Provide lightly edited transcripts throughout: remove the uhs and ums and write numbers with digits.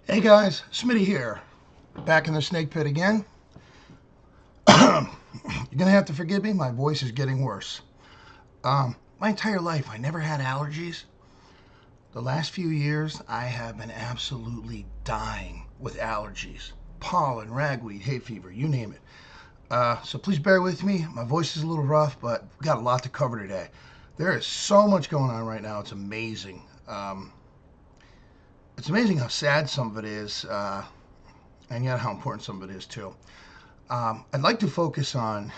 Hey guys, Smitty here. Back in the snake pit again. You're gonna have to forgive me, my voice is getting worse. My entire life, I never had allergies. The last few years, I have been absolutely dying with allergies. Pollen, ragweed, hay fever, you name it. So please bear with me. My voice is a little rough, but we've got a lot to cover today. There is so much going on right now, it's amazing. It's amazing how sad some of it is, and yet how important some of it is too. I'd like to focus on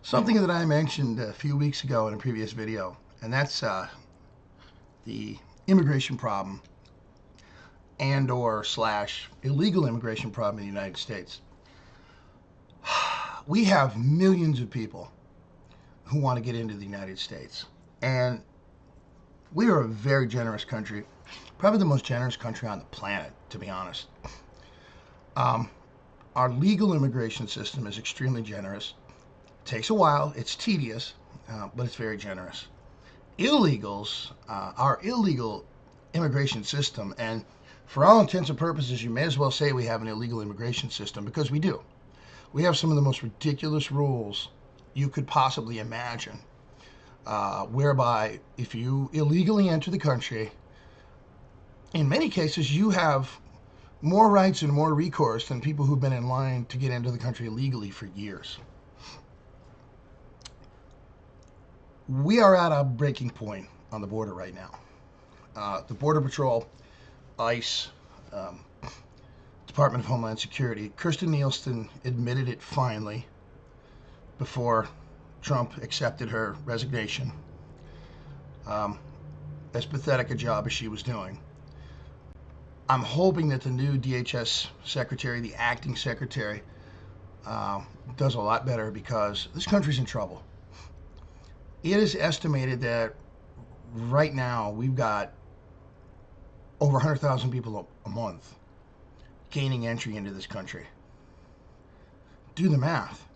something that I mentioned a few weeks ago in a previous video, and that's the immigration problem and/or slash illegal immigration problem in the United States. We have millions of people who want to get into the United States, and we are a very generous country, probably the most generous country on the planet, to be honest. Um, our legal immigration system is extremely generous. Takes a while, it's tedious, but it's very generous. Illegals, our illegal immigration system, and for all intents and purposes, you may as well say we have an illegal immigration system because we do. We have some of the most ridiculous rules you could possibly imagine, whereby if you illegally enter the country, in many cases, you have more rights and more recourse than people who've been in line to get into the country illegally for years. We are at a breaking point on the border right now. The Border Patrol, ICE, um, Department of Homeland Security, Kirsten Nielsen admitted it finally before Trump accepted her resignation. As pathetic a job as she was doing. I'm hoping that the new DHS secretary, the acting secretary, does a lot better because this country's in trouble. It is estimated that right now we've got over 100,000 people a month gaining entry into this country. Do the math.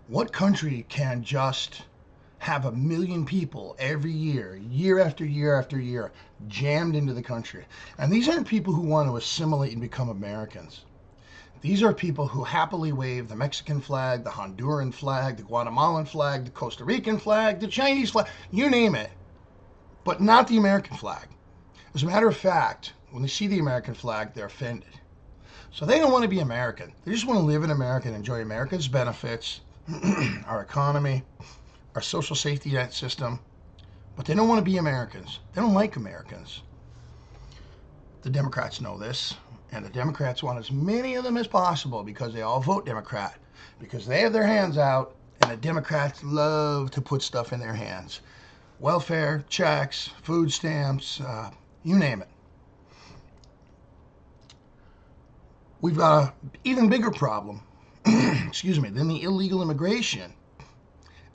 What country can just have 1 million people every year, year after year after year, jammed into the country? And these aren't people who want to assimilate and become Americans. These are people who happily wave the Mexican flag, the Honduran flag, the Guatemalan flag, the Costa Rican flag, the Chinese flag, you name it, but not the American flag. As a matter of fact, when they see the American flag, they're offended. So they don't want to be American. They just want to live in America and enjoy America's benefits, our economy, our social safety net system, but they don't want to be Americans. They don't like Americans. The Democrats know this, and the Democrats want as many of them as possible because they all vote Democrat, because they have their hands out, and the Democrats love to put stuff in their hands. Welfare, checks, food stamps, you name it. We've got an even bigger problem, excuse me, than the illegal immigration.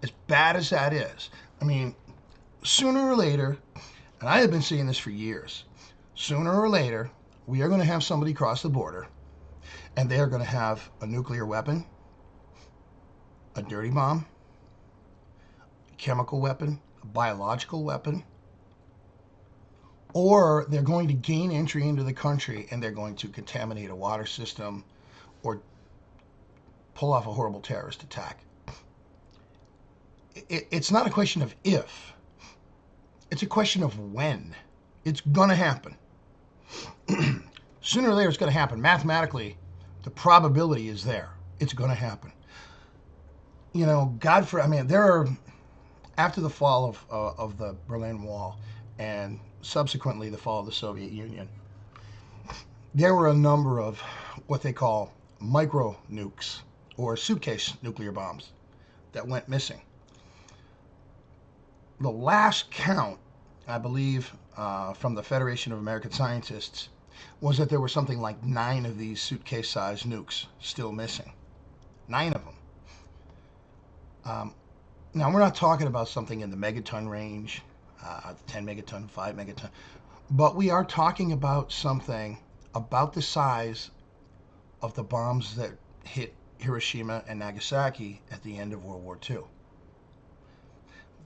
As bad as that is, I mean, sooner or later, and I have been saying this for years, sooner or later, we are going to have somebody cross the border, and they are going to have a nuclear weapon, a dirty bomb, a chemical weapon, a biological weapon, or they're going to gain entry into the country and they're going to contaminate a water system or pull off a horrible terrorist attack. It's not a question of if, it's a question of when. It's going to happen. Sooner or later, it's going to happen. Mathematically, the probability is there. It's going to happen. You know, God for, I mean, there are, after the fall of the Berlin Wall and subsequently the fall of the Soviet Union, there were a number of what they call micro nukes or suitcase nuclear bombs that went missing. The last count, I believe, from the Federation of American Scientists was that there were something like 9 of these suitcase-sized nukes still missing. 9 of them. Now, we're not talking about something in the megaton range, 10 megaton, 5 megaton, but we are talking about something about the size of the bombs that hit Hiroshima and Nagasaki at the end of World War II.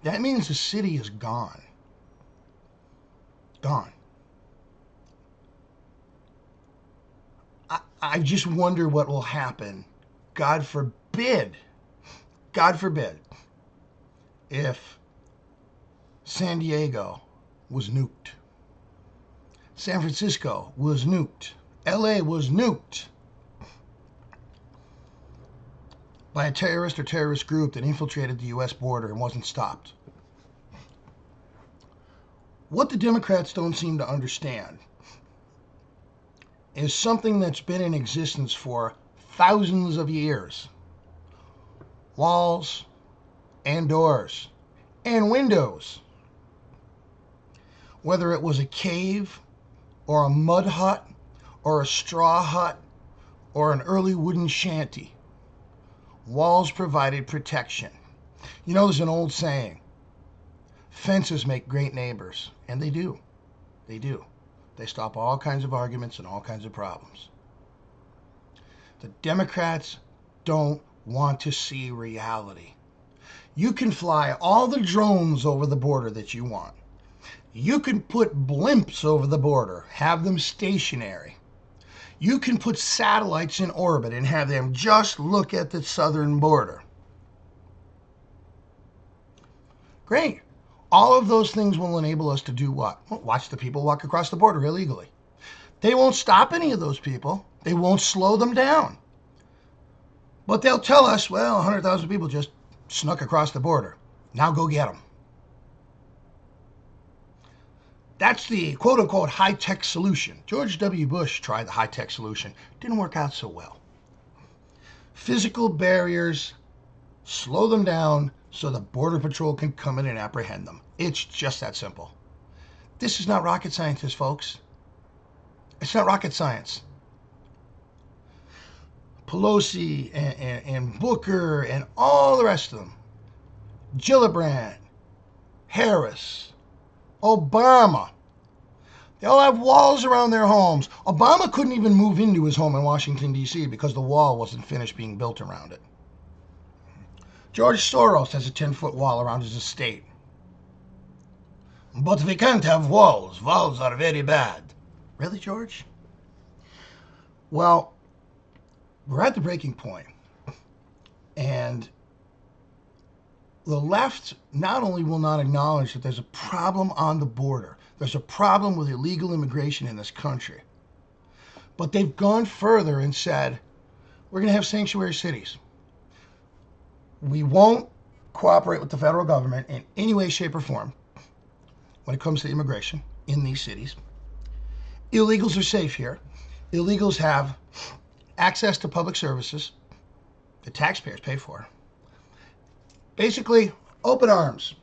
That means the city is gone. Gone. I just wonder what will happen. God forbid, if San Diego was nuked, San Francisco was nuked, LA was nuked by a terrorist or terrorist group that infiltrated the U.S. border and wasn't stopped. What the Democrats don't seem to understand is something that's been in existence for thousands of years. Walls and doors and windows. Whether it was a cave or a mud hut or a straw hut or an early wooden shanty, walls provided protection. You know, there's an old saying, fences make great neighbors, and they do. They do. They stop all kinds of arguments and all kinds of problems. The Democrats don't want to see reality. You can fly all the drones over the border that you want. You can put blimps over the border, have them stationary. You can put satellites in orbit and have them just look at the southern border. Great. All of those things will enable us to do what? Well, watch the people walk across the border illegally. They won't stop any of those people. They won't slow them down. But they'll tell us, well, 100,000 people just snuck across the border. Now go get them. That's the quote-unquote high-tech solution. George W. Bush tried the high-tech solution. Didn't work out so well. Physical barriers slow them down so the Border Patrol can come in and apprehend them. It's just that simple. This is not rocket science, folks. It's not rocket science. Pelosi and Booker and all the rest of them, Gillibrand, Harris, Obama, they all have walls around their homes. Obama couldn't even move into his home in Washington, D.C. because the wall wasn't finished being built around it. George Soros has a 10-foot wall around his estate. But we can't have walls. Walls are very bad. Really, George? Well, we're at the breaking point. And the left not only will not acknowledge that there's a problem on the border, there's a problem with illegal immigration in this country, but they've gone further and said, we're going to have sanctuary cities. We won't cooperate with the federal government in any way, shape, or form when it comes to immigration in these cities. Illegals are safe here. Illegals have access to public services the taxpayers pay for. Basically, open arms.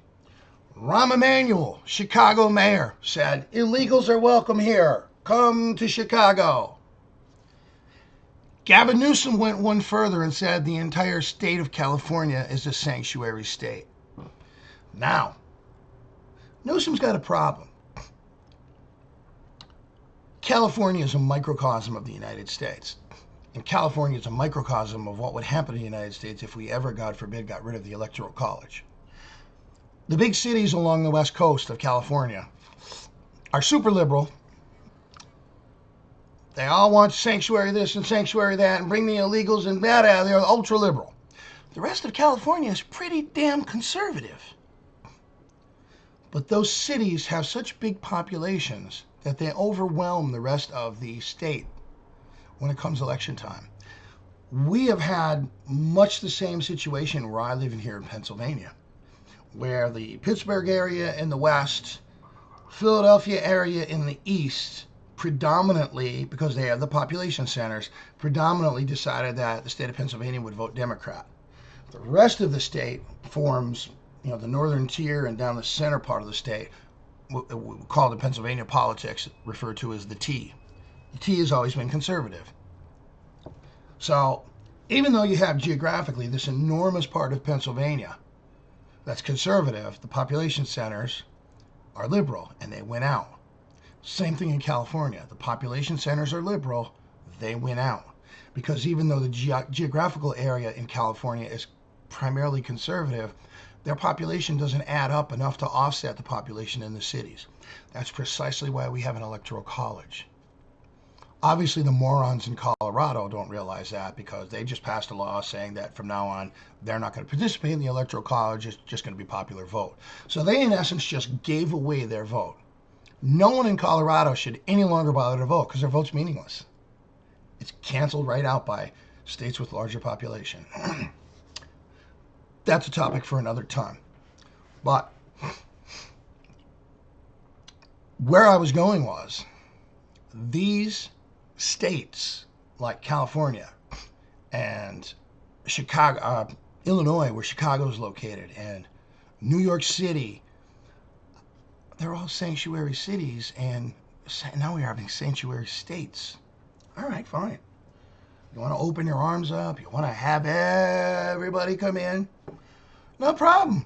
Rahm Emanuel, Chicago mayor, said, illegals are welcome here. Come to Chicago. Gavin Newsom went one further and said the entire state of California is a sanctuary state. Now, Newsom's got a problem. California is a microcosm of the United States. And California is a microcosm of what would happen in the United States if we ever, God forbid, got rid of the Electoral College. The big cities along the west coast of California are super liberal. They all want sanctuary this and sanctuary that and bring the illegals and that out. They're ultra liberal. The rest of California is pretty damn conservative. But those cities have such big populations that they overwhelm the rest of the state when it comes election time. We have had much the same situation where I live in here in Pennsylvania, where the Pittsburgh area in the west, Philadelphia area in the east, predominantly, because they have the population centers, predominantly decided that the state of Pennsylvania would vote Democrat. The rest of the state forms, the northern tier and down the center part of the state, we call it Pennsylvania politics, referred to as the T. The T has always been conservative. So even though you have geographically this enormous part of Pennsylvania that's conservative, the population centers are liberal and they win out. Same thing in California. The population centers are liberal, they win out. Because even though the geographical area in California is primarily conservative, their population doesn't add up enough to offset the population in the cities. That's precisely why we have an electoral college. Obviously, the morons in Colorado don't realize that because they just passed a law saying that from now on, they're not going to participate in the Electoral College. It's just going to be popular vote. So they, in essence, just gave away their vote. No one in Colorado should any longer bother to vote because their vote's meaningless. It's canceled right out by states with larger population. That's a topic for another time. But where I was going was these states like California and Chicago, Illinois, where Chicago is located, and New York City, they're all sanctuary cities, and now we're having sanctuary states. All right, fine. You want to open your arms up? You want to have everybody come in? No problem.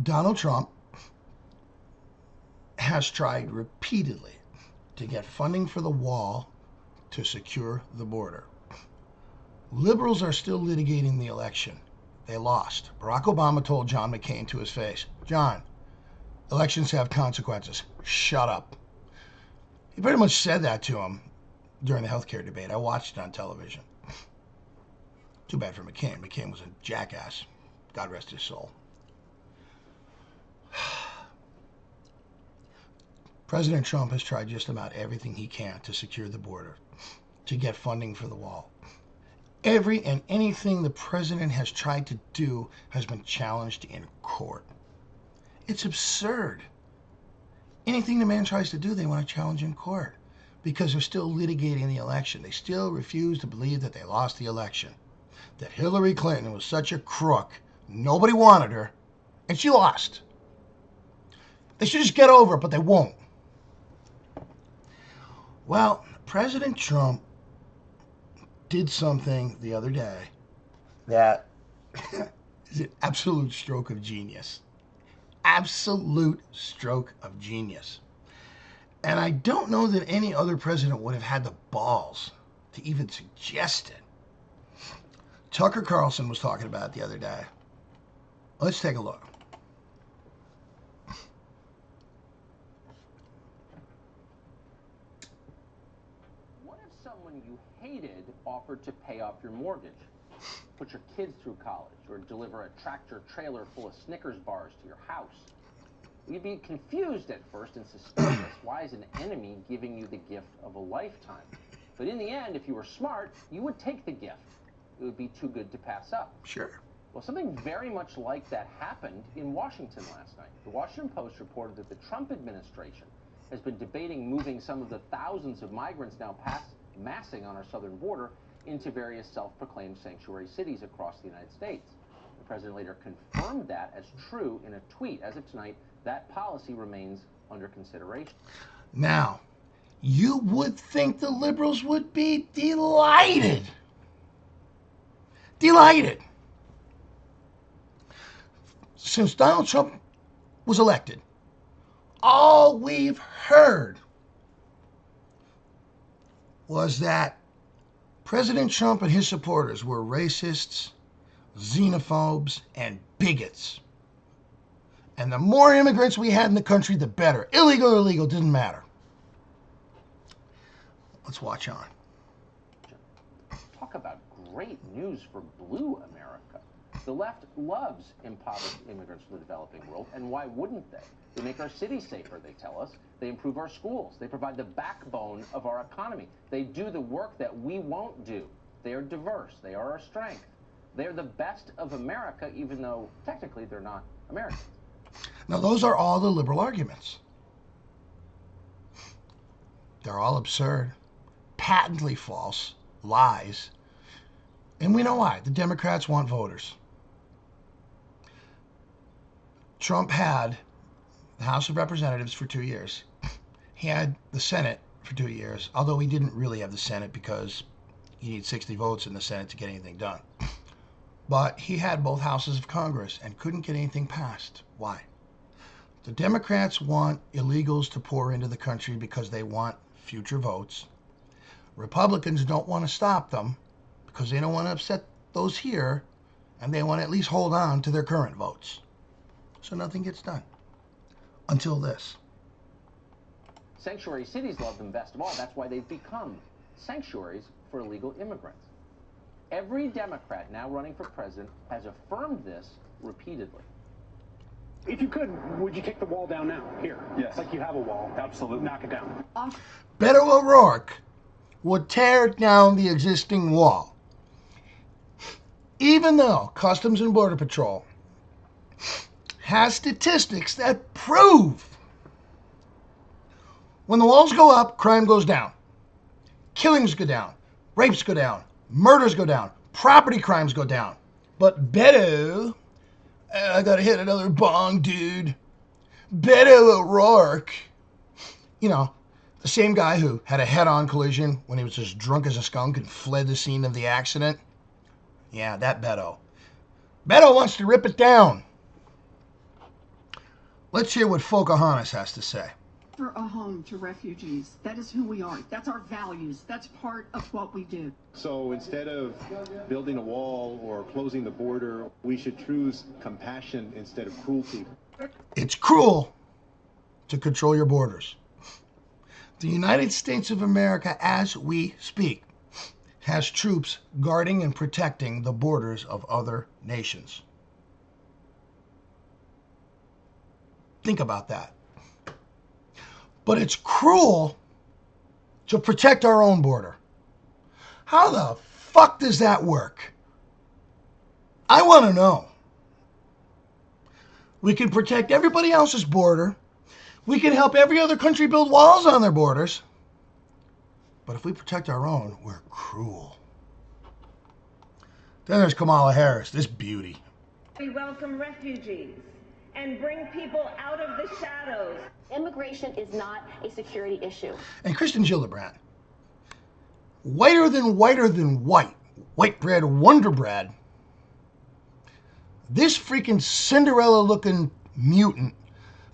Donald Trump has tried repeatedly to get funding for the wall to secure the border. Liberals are still litigating the election. They lost. Barack Obama told John McCain to his face, John, elections have consequences. Shut up. He pretty much said that to him during the healthcare debate. I watched it on television. Too bad for McCain. McCain was a jackass. God rest his soul. President Trump has tried just about everything he can to secure the border, to get funding for the wall. Every and anything the president has tried to do has been challenged in court. It's absurd. Anything the man tries to do, they want to challenge in court because they're still litigating the election. They still refuse to believe that they lost the election, that Hillary Clinton was such a crook, nobody wanted her, and she lost. They should just get over it, but they won't. Well, President Trump did something the other day that is an absolute stroke of genius. Absolute stroke of genius. And I don't know that any other president would have had the balls to even suggest it. Tucker Carlson was talking about it the other day. Let's take a look. What if someone you hated offered to pay off your mortgage, put your kids through college, or deliver a tractor trailer full of Snickers bars to your house? You'd be confused at first and suspicious. Why is an enemy giving you the gift of a lifetime? But in the end, if you were smart, you would take the gift. It would be too good to pass up. Sure. Well, something very much like that happened in Washington last night. The Washington Post reported that the Trump administration has been debating moving some of the thousands of migrants now massing on our southern border into various self-proclaimed sanctuary cities across the United States. The president later confirmed that as true in a tweet. As of tonight, that policy remains under consideration. Now, you would think the liberals would be delighted. Delighted. Since Donald Trump was elected, all we've heard was that President Trump and his supporters were racists, xenophobes, and bigots. And the more immigrants we had in the country, the better. Illegal or legal, didn't matter. Let's watch on. Talk about great news for blue America. The left loves impoverished immigrants from the developing world, and why wouldn't they? They make our cities safer, they tell us. They improve our schools. They provide the backbone of our economy. They do the work that we won't do. They are diverse. They are our strength. They are the best of America, even though technically they're not Americans. Now, those are all the liberal arguments. They're all absurd, patently false, lies. And we know why. The Democrats want voters. Trump had the House of Representatives for 2 years. He had the Senate for 2 years, although he didn't really have the Senate because you need 60 votes in the Senate to get anything done. But he had both houses of Congress and couldn't get anything passed. Why? The Democrats want illegals to pour into the country because they want future votes. Republicans don't want to stop them because they don't want to upset those here, and they want to at least hold on to their current votes. So nothing gets done. Until this. Sanctuary cities love them best of all. That's why they've become sanctuaries for illegal immigrants. Every Democrat now running for president has affirmed this repeatedly. If you could, would you take the wall down now? Here. Yes. Like you have a wall. Absolutely. Knock it down. Beto O'Rourke would tear down the existing wall. Even though Customs and Border Patrol has statistics that prove when the walls go up, crime goes down. Killings go down. Rapes go down. Murders go down. Property crimes go down. But Beto, I gotta hit another bong, dude. Beto O'Rourke, you know, the same guy who had a head-on collision when he was as drunk as a skunk and fled the scene of the accident. Yeah, that Beto. Beto wants to rip it down. Let's hear what Pocahontas has to say. For a home to refugees. That is who we are. That's our values. That's part of what we do. So instead of building a wall or closing the border, we should choose compassion instead of cruelty. It's cruel to control your borders. The United States of America, as we speak, has troops guarding and protecting the borders of other nations. Think about that. But it's cruel to protect our own border. How the fuck does that work? I want to know. We can protect everybody else's border. We can help every other country build walls on their borders. But if we protect our own, we're cruel. Then there's Kamala Harris, this beauty. We welcome refugees and bring people out of the shadows. Immigration is not a security issue. And Kristen Gillibrand, whiter than white, white bread, Wonder Bread. This freaking Cinderella-looking mutant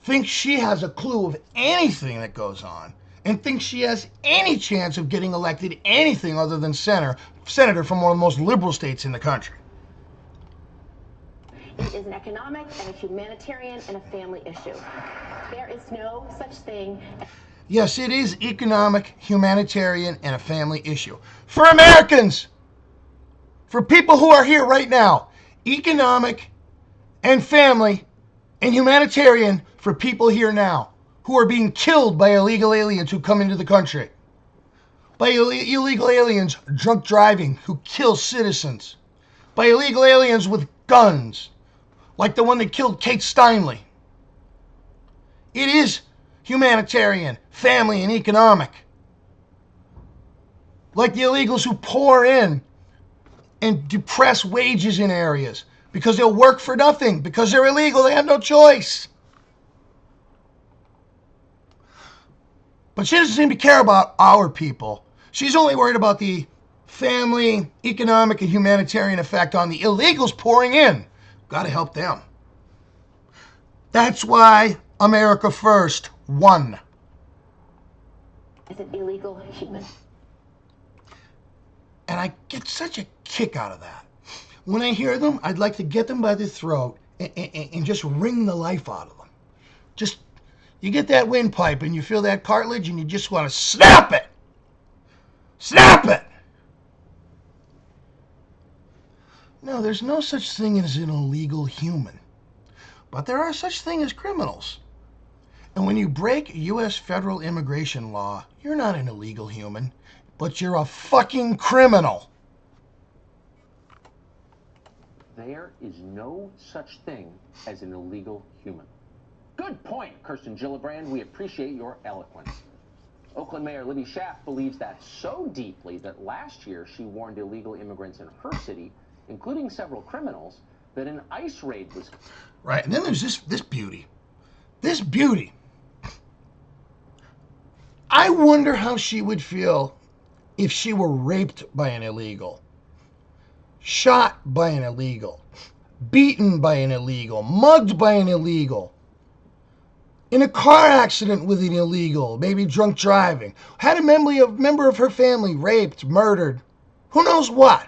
thinks she has a clue of anything that goes on and thinks she has any chance of getting elected anything other than senator from one of the most liberal states in the country. It is an economic and a humanitarian and a family issue. There is no such thing. Yes, it is economic, humanitarian, and a family issue. For Americans, for people who are here right now, economic and family and humanitarian for people here now who are being killed by illegal aliens who come into the country. By illegal aliens drunk driving who kill citizens. By illegal aliens with guns, like the one that killed Kate Steinle. It is humanitarian, family, and economic. Like the illegals who pour in and depress wages in areas because they'll work for nothing, because they're illegal, they have no choice. But she doesn't seem to care about our people. She's only worried about the family, economic, and humanitarian effect on the illegals pouring in. Got to help them. That's why America First won. Is an illegal human. And I get such a kick out of that. When I hear them, I'd like to get them by the throat and just wring the life out of them. Just, you get that windpipe and you feel that cartilage and you just want to snap it. Snap it! No, there's no such thing as an illegal human. But there are such things as criminals. And when you break U.S. federal immigration law, you're not an illegal human, but you're a fucking criminal. There is no such thing as an illegal human. Good point, Kirsten Gillibrand. We appreciate your eloquence. Oakland Mayor Libby Schaaf believes that so deeply that last year she warned illegal immigrants in her city, including several criminals, that an ICE raid was... Right, and then there's this beauty. This beauty. I wonder how she would feel if she were raped by an illegal, shot by an illegal, beaten by an illegal, mugged by an illegal, in a car accident with an illegal, maybe drunk driving, had a member of her family raped, murdered, who knows what.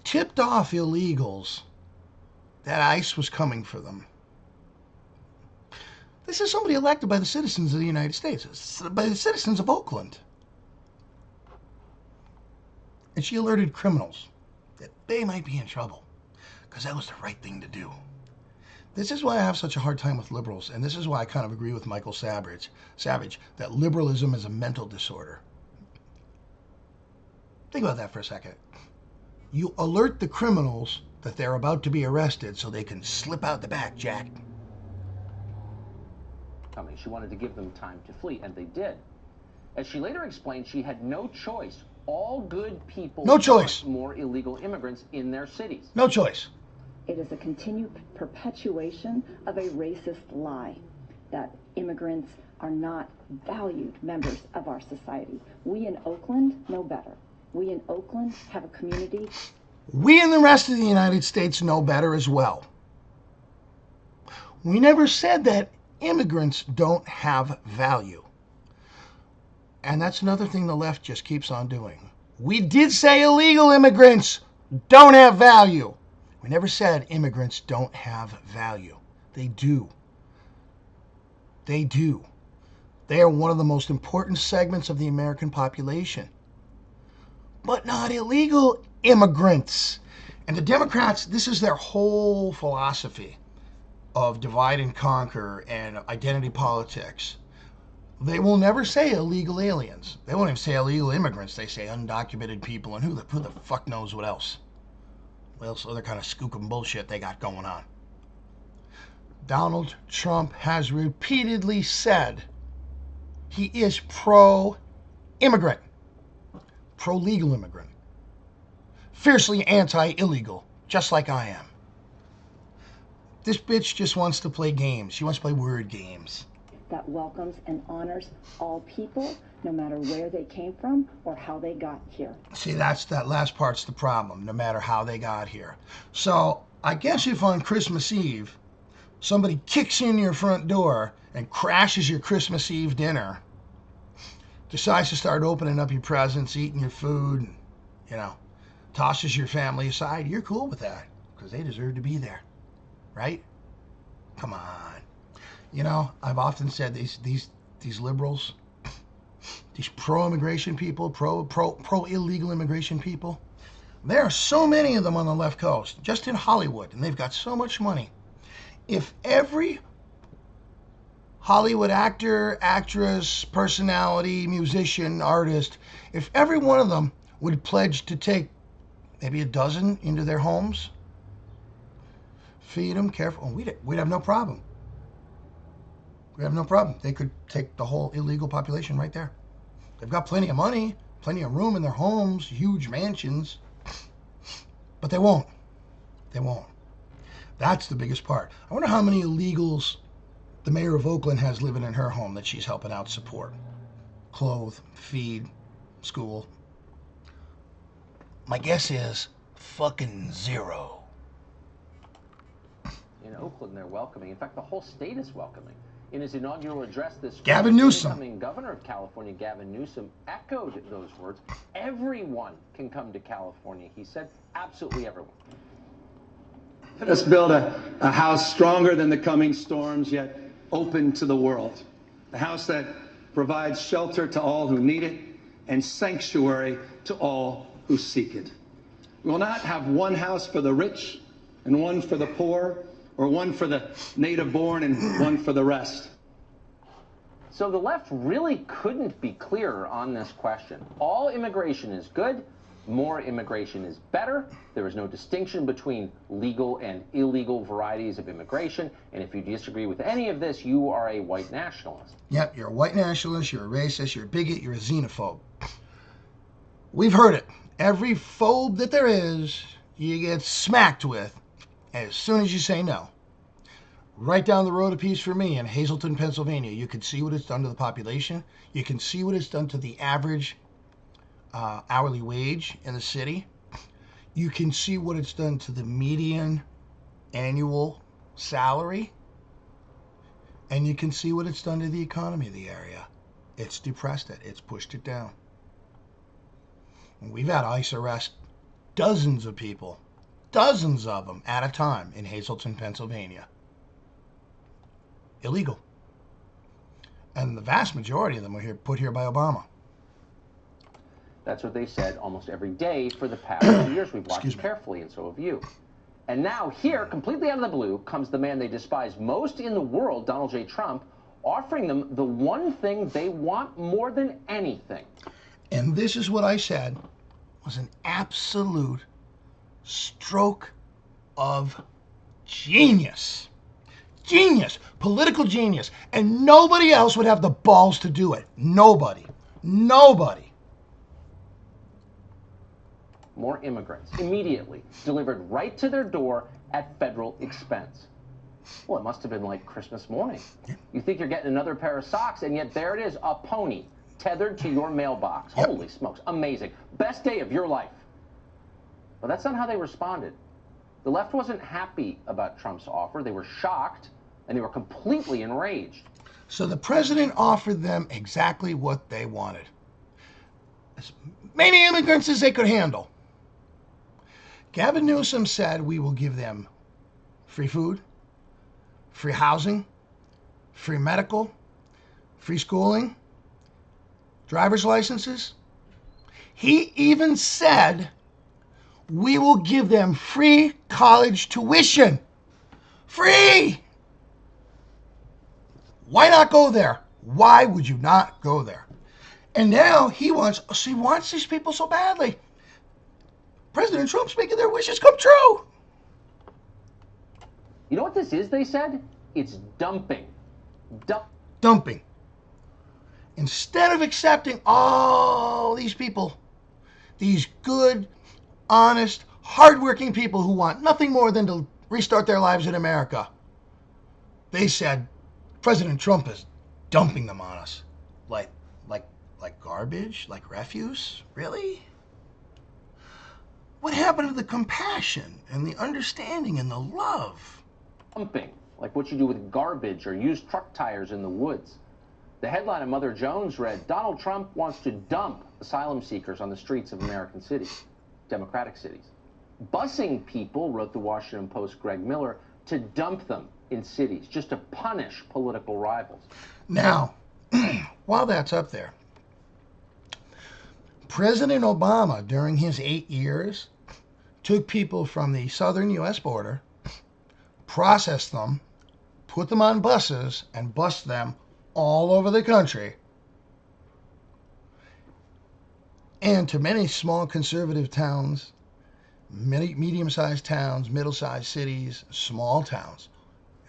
Tipped off illegals that ICE was coming for them. This is somebody elected by the citizens of the United States, by the citizens of Oakland. And she alerted criminals that they might be in trouble because that was the right thing to do. This is why I have such a hard time with liberals, and this is why I kind of agree with Michael Savage that liberalism is a mental disorder. Think about that for a second. You alert the criminals that they're about to be arrested so they can slip out the back, Jack. She wanted to give them time to flee, and they did. As she later explained, she had no choice. All good people no choice. Want more illegal immigrants in their cities. No choice. It is a continued perpetuation of a racist lie that immigrants are not valued members of our society. We in Oakland know better. We in Oakland have a community. We in the rest of the United States know better as well. We never said that immigrants don't have value. And that's another thing the left just keeps on doing. We did say illegal immigrants don't have value. We never said immigrants don't have value. They do. They do. They are one of the most important segments of the American population. But not illegal immigrants. And the Democrats, this is their whole philosophy of divide and conquer and identity politics. They will never say illegal aliens. They won't even say illegal immigrants. They say undocumented people and who the fuck knows what else. What else other kind of skookum bullshit they got going on. Donald Trump has repeatedly said he is pro-immigrant, pro-legal immigrant, fiercely anti-illegal, just like I am. This bitch just wants to play games. She wants to play word games. That welcomes and honors all people, no matter where they came from or how they got here. See, that last part's the problem, no matter how they got here. So I guess if on Christmas Eve, somebody kicks in your front door and crashes your Christmas Eve dinner, decides to start opening up your presents, eating your food, tosses your family aside, you're cool with that because they deserve to be there, right? Come on. I've often said these liberals, these pro-immigration people, pro-illegal immigration people, there are so many of them on the left coast, just in Hollywood, and they've got so much money. If every Hollywood actor, actress, personality, musician, artist, if every one of them would pledge to take maybe a dozen into their homes, feed them, care for them, we'd have no problem. We have no problem. They could take the whole illegal population right there. They've got plenty of money, plenty of room in their homes, huge mansions, but they won't. They won't. That's the biggest part. I wonder how many illegals the mayor of Oakland has living in her home that she's helping out support. Clothe, feed, school. My guess is fucking zero. In Oakland, they're welcoming. In fact, the whole state is welcoming. In his inaugural address this Gavin week, Newsom, incoming governor of California, Gavin Newsom, echoed those words. Everyone can come to California, he said. Absolutely everyone. Let us build a house stronger than the coming storms, yet open to the world. A house that provides shelter to all who need it and sanctuary to all who seek it. We will not have one house for the rich and one for the poor, or one for the native born and one for the rest. So the left really couldn't be clearer on this question. All immigration is good. More immigration is better. There is no distinction between legal and illegal varieties of immigration. And if you disagree with any of this, you are a white nationalist. Yep, you're a white nationalist, you're a racist, you're a bigot, you're a xenophobe. We've heard it. Every phobe that there is, you get smacked with as soon as you say no. Right down the road a piece for me in Hazleton, Pennsylvania. You can see what it's done to the population. You can see what it's done to the average hourly wage in the city. You can see what it's done to the median annual salary. And you can see what it's done to the economy of the area. It's depressed it. It's pushed it down. We've had ICE arrest dozens of people. Dozens of them at a time in Hazleton, Pennsylvania. Illegal. And the vast majority of them were put here by Obama. That's what they said almost every day for the past 2 years. We've watched carefully, and so have you. And now here, completely out of the blue, comes the man they despise most in the world, Donald J. Trump, offering them the one thing they want more than anything. And this is what I said was an absolute stroke of genius. Genius. Political genius. And nobody else would have the balls to do it. Nobody. Nobody. More immigrants, immediately, delivered right to their door at federal expense. Well, it must have been like Christmas morning. You think you're getting another pair of socks, and yet there it is, a pony, tethered to your mailbox. Yep. Holy smokes, amazing. Best day of your life. But that's not how they responded. The left wasn't happy about Trump's offer. They were shocked, and they were completely enraged. So the president offered them exactly what they wanted. As many immigrants as they could handle. Gavin Newsom said we will give them free food, free housing, free medical, free schooling, driver's licenses. He even said we will give them free college tuition. Free! Why not go there? Why would you not go there? And now he wants these people so badly. President Trump's making their wishes come true. You know what this is, they said? It's dumping. Dumping. Instead of accepting all these people, these good, honest, hardworking people who want nothing more than to restart their lives in America, they said President Trump is dumping them on us. Like garbage? Like refuse? Really? What happened to the compassion and the understanding and the love? Dumping, like what you do with garbage or used truck tires in the woods. The headline of Mother Jones read, Donald Trump wants to dump asylum seekers on the streets of American cities, democratic cities. Busing people, wrote the Washington Post's Greg Miller, to dump them in cities, just to punish political rivals. Now, while that's up there, President Obama, during his 8 years, took people from the southern U.S. border, processed them, put them on buses, and bussed them all over the country, and to many small conservative towns, many medium-sized towns, middle-sized cities, small towns,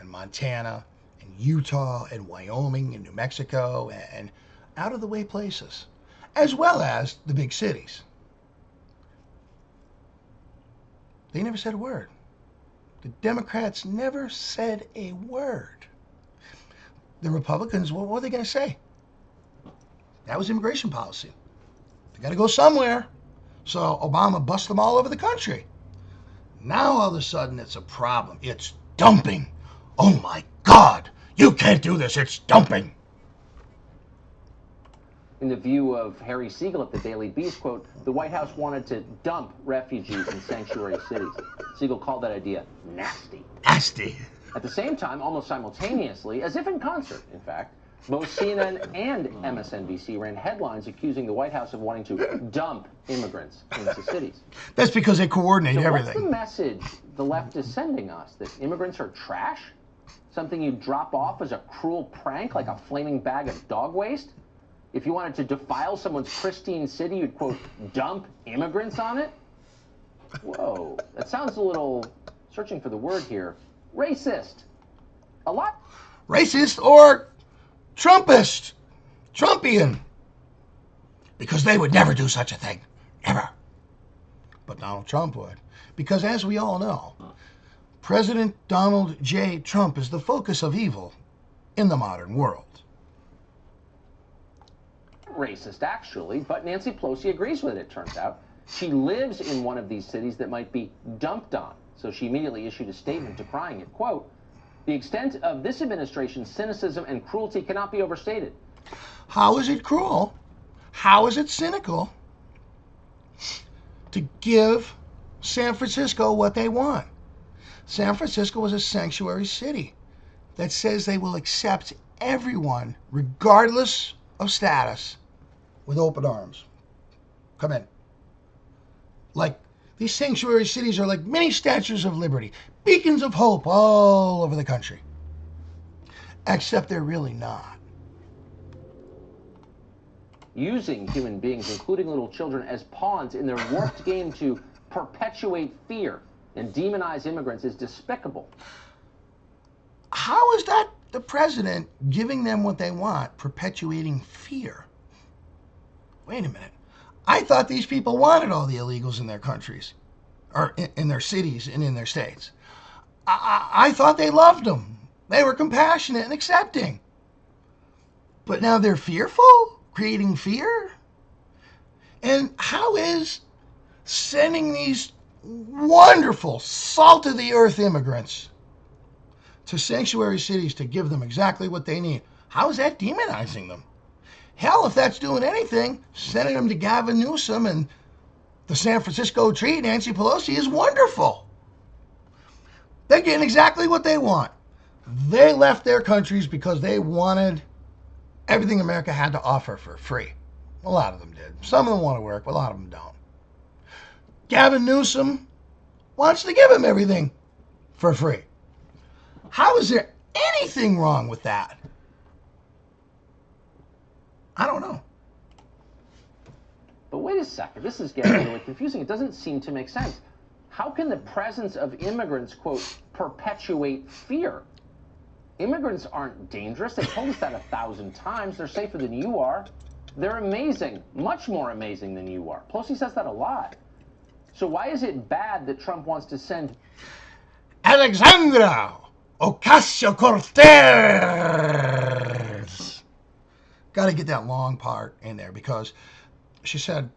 in Montana, and Utah, and Wyoming, and New Mexico, and out-of-the-way places, as well as the big cities. They never said a word. The Democrats never said a word. The Republicans, well, what were they going to say? That was immigration policy. They got to go somewhere. So Obama bussed them all over the country. Now all of a sudden it's a problem. It's dumping. Oh my God, you can't do this. It's dumping. In the view of Harry Siegel at the Daily Beast, quote, the White House wanted to dump refugees in sanctuary cities. Siegel called that idea nasty. Nasty. At the same time, almost simultaneously, as if in concert, in fact, both CNN and MSNBC ran headlines accusing the White House of wanting to dump immigrants into cities. That's because they coordinate everything. What's the message the left is sending us? That immigrants are trash? Something you drop off as a cruel prank, like a flaming bag of dog waste? If you wanted to defile someone's pristine city, you'd, quote, dump immigrants on it? Whoa, that sounds a little, searching for the word here, racist. A lot. Racist or Trumpist. Trumpian. Because they would never do such a thing. Never. But Donald Trump would. Because as we all know, President Donald J. Trump is the focus of evil in the modern world. Racist, actually, but Nancy Pelosi agrees with it, it turns out. She lives in one of these cities that might be dumped on, so she immediately issued a statement decrying it. Quote, the extent of this administration's cynicism and cruelty cannot be overstated. How is it cruel? How is it cynical to give San Francisco what they want? San Francisco is a sanctuary city that says they will accept everyone, regardless of status, with open arms. Come in. Like, these sanctuary cities are like mini statues of liberty, beacons of hope all over the country. Except they're really not. Using human beings, including little children, as pawns in their warped game to perpetuate fear and demonize immigrants is despicable. How is that the president giving them what they want, perpetuating fear? Wait a minute. I thought these people wanted all the illegals in their countries, or in their cities and in their states. I thought they loved them. They were compassionate and accepting. But now they're fearful, creating fear? And how is sending these wonderful, salt-of-the-earth immigrants to sanctuary cities to give them exactly what they need, how is that demonizing them? Hell, if that's doing anything, sending them to Gavin Newsom and the San Francisco treat, Nancy Pelosi, is wonderful. They're getting exactly what they want. They left their countries because they wanted everything America had to offer for free. A lot of them did. Some of them want to work, but a lot of them don't. Gavin Newsom wants to give them everything for free. How is there anything wrong with that? I don't know. But wait a second, this is getting really confusing. It doesn't seem to make sense. How can the presence of immigrants, quote, perpetuate fear? Immigrants aren't dangerous. They've told us that 1,000 times. They're safer than you are. They're amazing, much more amazing than you are. Pelosi says that a lot. So why is it bad that Trump wants to send Alexandra Ocasio-Cortez? Got to get that long part in there because she said,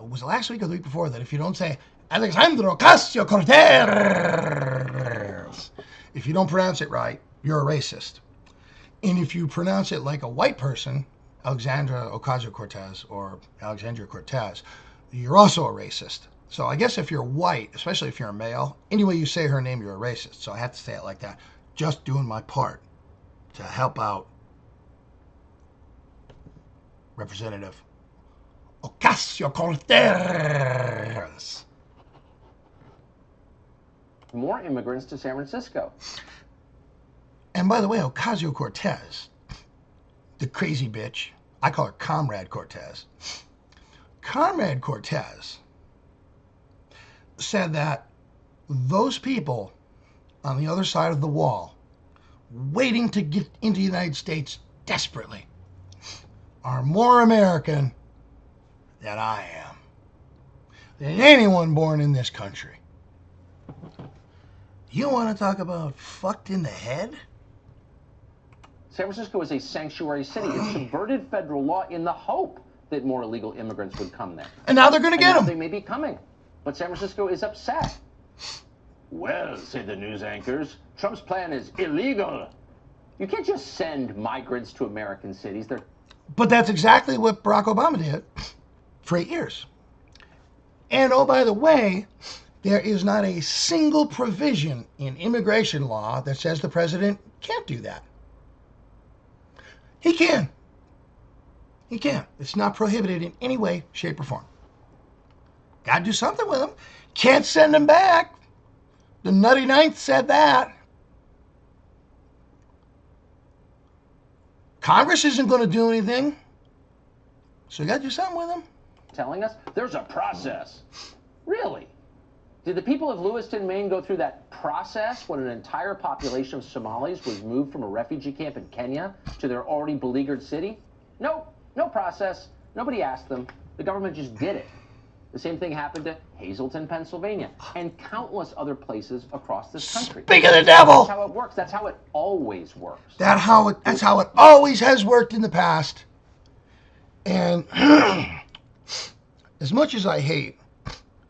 was it last week or the week before, that if you don't say Alexandra Ocasio-Cortez, if you don't pronounce it right, you're a racist. And if you pronounce it like a white person, Alexandra Ocasio-Cortez or Alexandria Cortez, you're also a racist. So I guess if you're white, especially if you're a male, any way you say her name, you're a racist. So I have to say it like that. Just doing my part to help out Representative Ocasio-Cortez. more immigrants to San Francisco? And by the way, Ocasio-Cortez, the crazy bitch, I call her Comrade Cortez. Comrade Cortez said that those people on the other side of the wall, waiting to get into the United States desperately, are more American than I am, than anyone born in this country. You want to talk about fucked in the head? San Francisco is a sanctuary city. It subverted federal law in the hope that more illegal immigrants would come there. And now they're going to get them. They may be coming, but San Francisco is upset. Well, say the news anchors, Trump's plan is illegal. You can't just send migrants to American cities. But that's exactly what Barack Obama did for 8 years. And oh, by the way, there is not a single provision in immigration law that says the president can't do that. He can. He can. It's not prohibited in any way, shape, or form. Got to do something with them. Can't send them back. The Nutty Ninth said that. Congress isn't going to do anything. So you got to do something with them. Telling us there's a process. Really? Did the people of Lewiston, Maine go through that process when an entire population of Somalis was moved from a refugee camp in Kenya to their already beleaguered city? Nope, no process. Nobody asked them. The government just did it. The same thing happened to Hazleton, Pennsylvania, and countless other places across this country. Speak of the devil! That's how it works. That's how it always works. That's how it always has worked in the past. And as much as I hate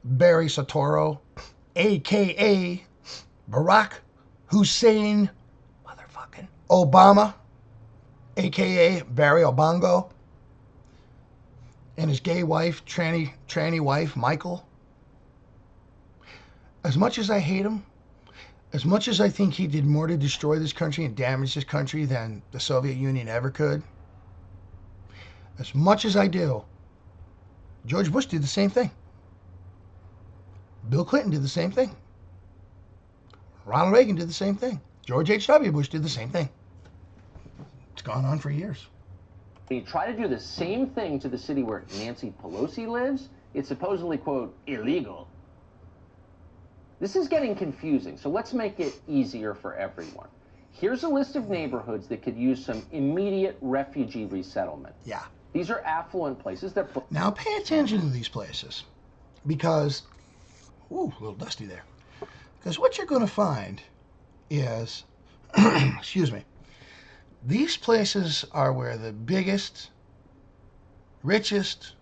Barry Soetoro, a.k.a. Barack Hussein motherfucking Obama, a.k.a. Barry Obongo, and his gay wife, tranny wife, Michael. As much as I hate him, As much as I think he did more to destroy this country and damage this country than the Soviet Union ever could, as much as I do, George Bush did the same thing. Bill Clinton did the same thing. Ronald Reagan did the same thing. George H.W. Bush did the same thing. It's gone on for years. When you try to do the same thing to the city where Nancy Pelosi lives, it's supposedly, quote, illegal. This is getting confusing, so let's make it easier for everyone. Here's a list of neighborhoods that could use some immediate refugee resettlement. Yeah. These are affluent places that... Now pay attention to these places, because, ooh, a little dusty there. Because what you're going to find is, excuse me, these places are where the biggest, richest,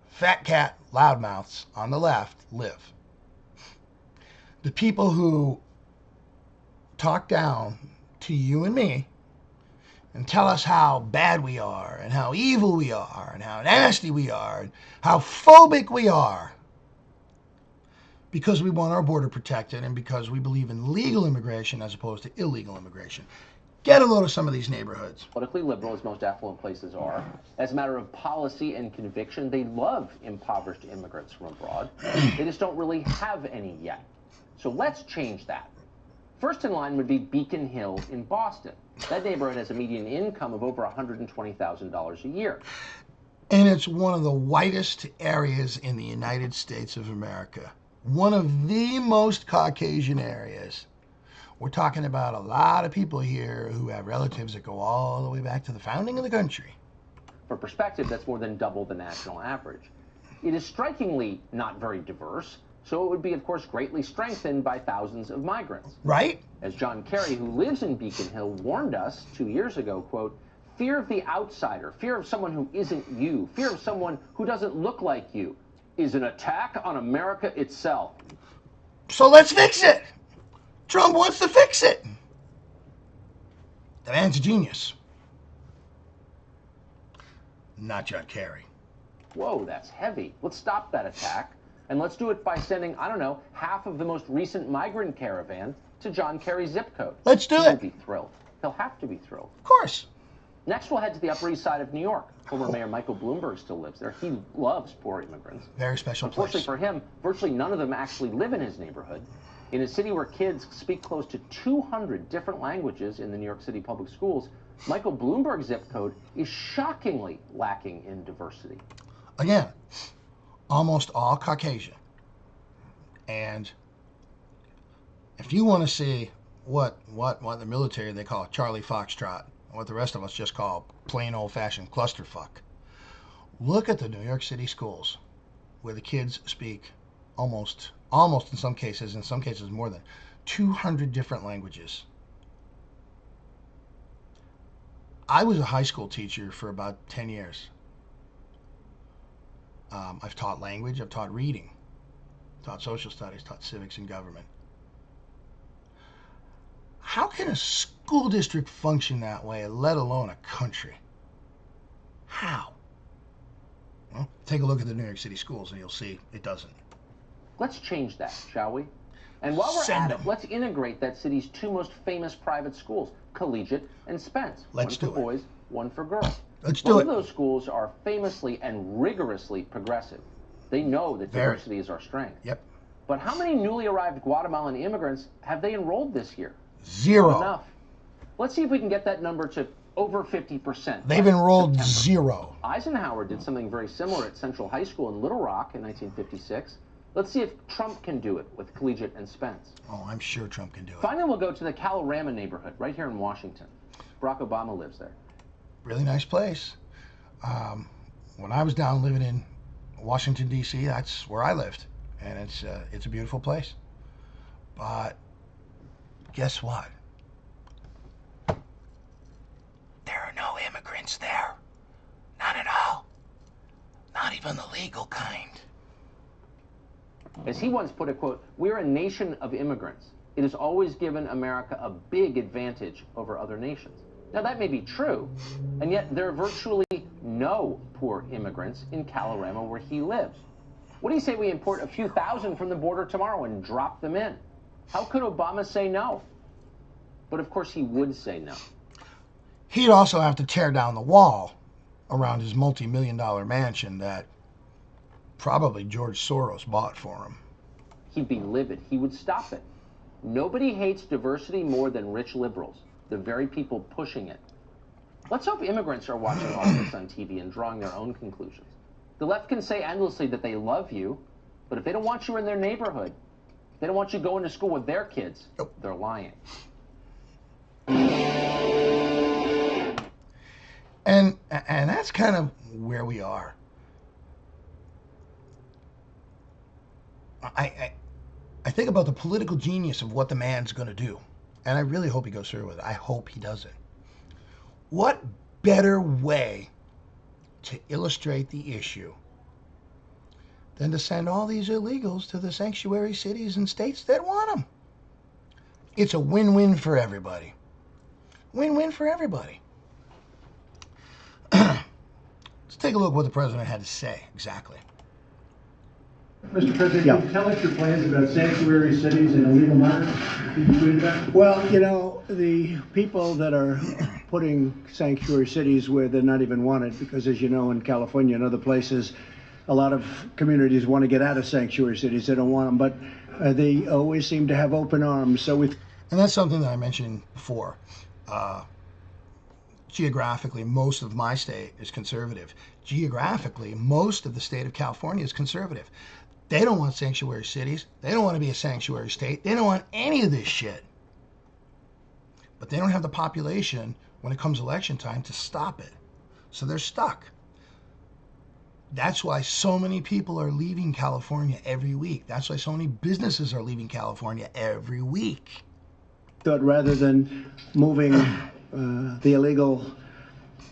fat cat loudmouths on the left live. The people who talk down to you and me and tell us how bad we are and how evil we are and how nasty we are and how phobic we are because we want our border protected and because we believe in legal immigration as opposed to illegal immigration. Get a load of some of these neighborhoods. Politically liberal, as most affluent places are. As a matter of policy and conviction, they love impoverished immigrants from abroad. They just don't really have any yet. So let's change that. First in line would be Beacon Hill in Boston. That neighborhood has a median income of over $120,000 a year. And it's one of the whitest areas in the United States of America. One of the most Caucasian areas. We're talking about a lot of people here who have relatives that go all the way back to the founding of the country. For perspective, that's more than double the national average. It is strikingly not very diverse, so it would be, of course, greatly strengthened by thousands of migrants. Right? As John Kerry, who lives in Beacon Hill, warned us 2 years ago, quote, fear of the outsider, fear of someone who isn't you, fear of someone who doesn't look like you, is an attack on America itself. So let's fix it. Trump wants to fix it. The man's a genius. Not John Kerry. Whoa, that's heavy. Let's stop that attack. And let's do it by sending, I don't know, half of the most recent migrant caravan to John Kerry's zip code. Let's do it. He'll be thrilled. He'll have to be thrilled. Of course. Next, we'll head to the Upper East Side of New York. Former Mayor Michael Bloomberg still lives there. He loves poor immigrants. Very special place. Unfortunately for him, virtually none of them actually live in his neighborhood. In a city where kids speak close to 200 different languages in the New York City public schools, Michael Bloomberg's zip code is shockingly lacking in diversity. Again, almost all Caucasian. And if you want to see what the military they call Charlie Foxtrot, what the rest of us just call plain old-fashioned clusterfuck, look at the New York City schools where the kids speak almost in some cases more than 200 different languages. I was a high school teacher for about 10 years. I've taught language, I've taught reading, taught social studies, taught civics and government. How can a school district function that way, let alone a country? How? Well, take a look at the New York City schools and you'll see it doesn't. Let's change that, shall we? And while we're at it, let's integrate that city's two most famous private schools, Collegiate and Spence. Let's do it. One for boys, one for girls. Let's do it. Both of those schools are famously and rigorously progressive. They know that diversity is our strength. Yep. But how many newly arrived Guatemalan immigrants have they enrolled this year? Zero. Not enough. Let's see if we can get that number to over 50%. They've enrolled September. Zero. Eisenhower did something very similar at Central High School in Little Rock in 1956. Let's see if Trump can do it with Collegiate and Spence. Oh, I'm sure Trump can do it. Finally, we'll go to the Kalorama neighborhood right here in Washington. Barack Obama lives there. Really nice place. When I was down living in Washington, D.C., that's where I lived. And it's a beautiful place. But guess what? There are no immigrants there. Not at all. Not even the legal kind. As he once put it, quote, "We're a nation of immigrants. It has always given America a big advantage over other nations." Now, that may be true, and yet there are virtually no poor immigrants in Kalorama where he lives. What do you say we import a few thousand from the border tomorrow and drop them in? How could Obama say no? But of course he would say no. He'd also have to tear down the wall around his multi-million-dollar mansion that probably George Soros bought for him. He'd be livid. He would stop it. Nobody hates diversity more than rich liberals, the very people pushing it. Let's hope immigrants are watching all this on TV and drawing their own conclusions. The left can say endlessly that they love you, but if they don't want you in their neighborhood, they don't want you going to school with their kids, they're lying. And that's kind of where we are. I think about the political genius of what the man's going to do, and I really hope he goes through with it. I hope he does it. What better way to illustrate the issue than to send all these illegals to the sanctuary cities and states that want them? It's a win-win for everybody. Win-win for everybody. Let's take a look at what the president had to say exactly. Mr. President, can you tell us your plans about sanctuary cities and illegal minors? Well, you know, the people that are putting sanctuary cities where they're not even wanted, because as you know, in California and other places, a lot of communities want to get out of sanctuary cities. They don't want them, but they always seem to have open arms. So we. And that's something that I mentioned before. Geographically, most of my state is conservative. Geographically, most of the state of California is conservative. They don't want sanctuary cities. They don't want to be a sanctuary state. They don't want any of this shit. But they don't have the population when it comes election time to stop it. So they're stuck. That's why so many people are leaving California every week. That's why so many businesses are leaving California every week. Thought rather than moving the illegal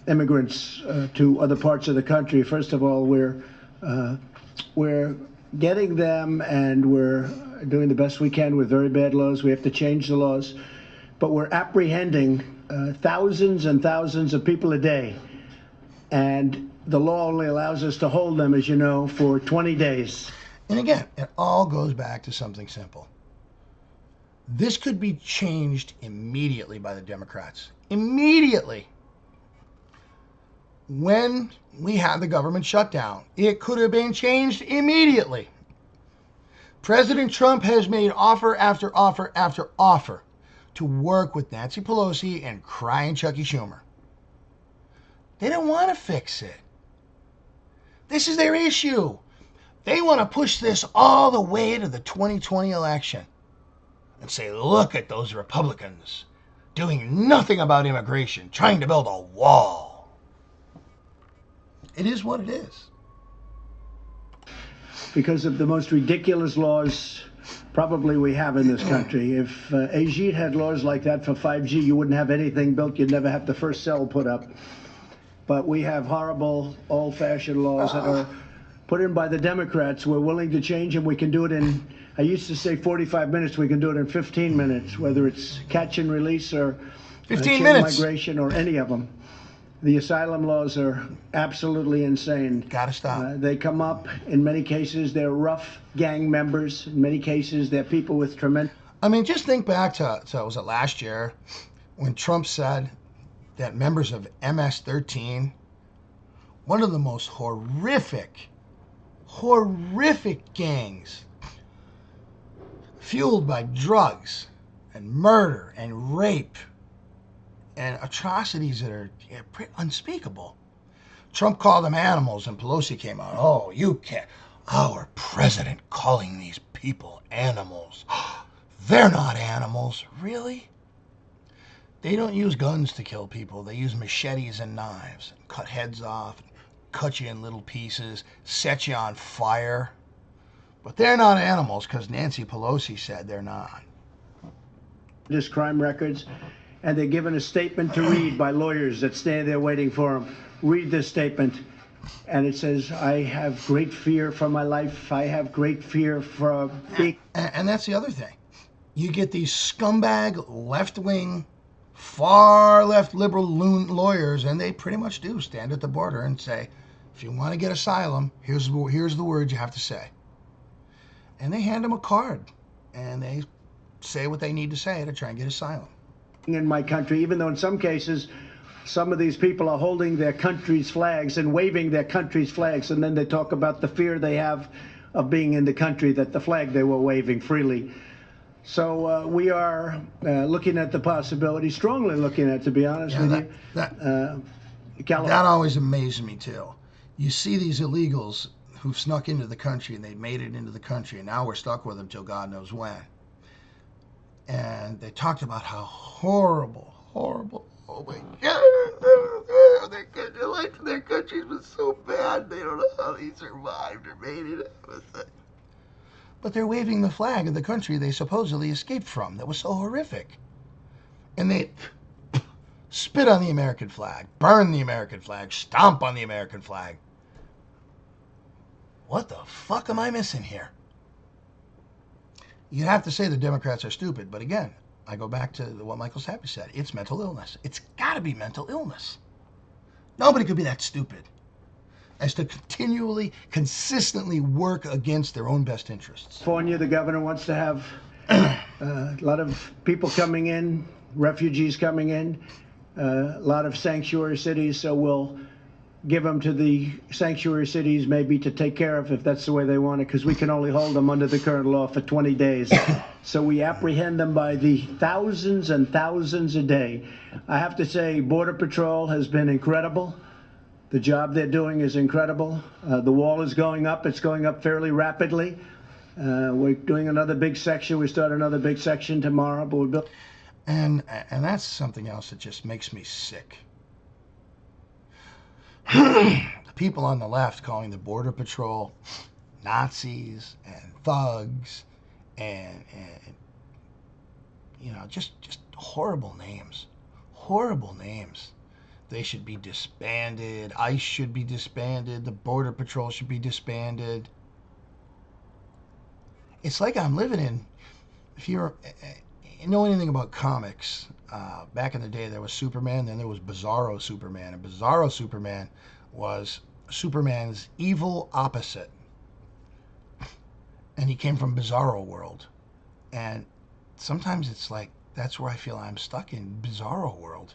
immigrants to other parts of the country, first of all, we're getting them, and we're doing the best we can with very bad laws. We have to change the laws, but we're apprehending thousands and thousands of people a day, and the law only allows us to hold them, as you know, for 20 days. And again, it all goes back to something simple. This could be changed immediately by the Democrats. Immediately. When we had the government shutdown, it could have been changed immediately. President Trump has made offer after offer after offer to work with Nancy Pelosi and crying Chucky Schumer. They don't want to fix it. This is their issue. They want to push this all the way to the 2020 election and say, look at those Republicans doing nothing about immigration, trying to build a wall. It is what it is. Because of the most ridiculous laws probably we have in this country. If Ajit had laws like that for 5G, you wouldn't have anything built. You'd never have the first cell put up. But we have horrible, old-fashioned laws that are put in by the Democrats. We're willing to change them. We can do it in, I used to say 45 minutes. We can do it in 15 minutes, whether it's catch and release or 15 minutes. migration or any of them. The asylum laws are absolutely insane. Gotta stop. They come up, in many cases, they're rough gang members. In many cases, they're people with tremendous... I mean, just think back to was it last year when Trump said that members of MS-13, one of the most horrific gangs, fueled by drugs and murder and rape and atrocities that are unspeakable. Trump called them animals, and Pelosi came out, oh, you can't. Our president calling these people animals. They're not animals. Really? They don't use guns to kill people. They use machetes and knives, and cut heads off, cut you in little pieces, set you on fire. But they're not animals because Nancy Pelosi said they're not. Just crime records, and they're given a statement to read by lawyers that stand there waiting for them. Read this statement, and it says, I have great fear for my life. I have great fear for being... And that's the other thing. You get these scumbag, left-wing, far-left liberal lawyers, and they pretty much do stand at the border and say, if you want to get asylum, here's the words you have to say. And they hand them a card, and they say what they need to say to try and get asylum. In my country, even though in some cases some of these people are holding their country's flags and waving their country's flags, and then they talk about the fear they have of being in the country that the flag they were waving freely. So we are looking at the possibility, strongly looking at, to be honest with you. That always amazed me too. You see these illegals who've snuck into the country and they've made it into the country, and now we're stuck with them till God knows when. And they talked about how horrible, oh my God, their life in their country's been so bad, they don't know how they survived or made it. But they're waving the flag of the country they supposedly escaped from that was so horrific. And they spit on the American flag, burn the American flag, stomp on the American flag. What the fuck am I missing here? You'd have to say the Democrats are stupid, but again, I go back to what Michael Sappy said. It's mental illness. It's got to be mental illness. Nobody could be that stupid as to continually, consistently work against their own best interests. California, the governor wants to have a lot of people coming in, refugees coming in, a lot of sanctuary cities, so we'll give them to the sanctuary cities maybe to take care of if that's the way they want it, because we can only hold them under the current law for 20 days. So we apprehend them by the thousands and thousands a day. I have to say, Border Patrol has been incredible. The job they're doing is incredible. The wall is going up. It's going up fairly rapidly. We're doing another big section. We start another big section tomorrow. But we're building. And that's something else that just makes me sick. The people on the left calling the Border Patrol Nazis and thugs and you know, just horrible names. Horrible names. They should be disbanded. ICE should be disbanded. The Border Patrol should be disbanded. It's like I'm living in, if you know anything about comics, back in the day there was Superman, then there was Bizarro Superman. And Bizarro Superman was Superman's evil opposite. And he came from Bizarro world. And sometimes it's like, that's where I feel I'm stuck in, Bizarro world.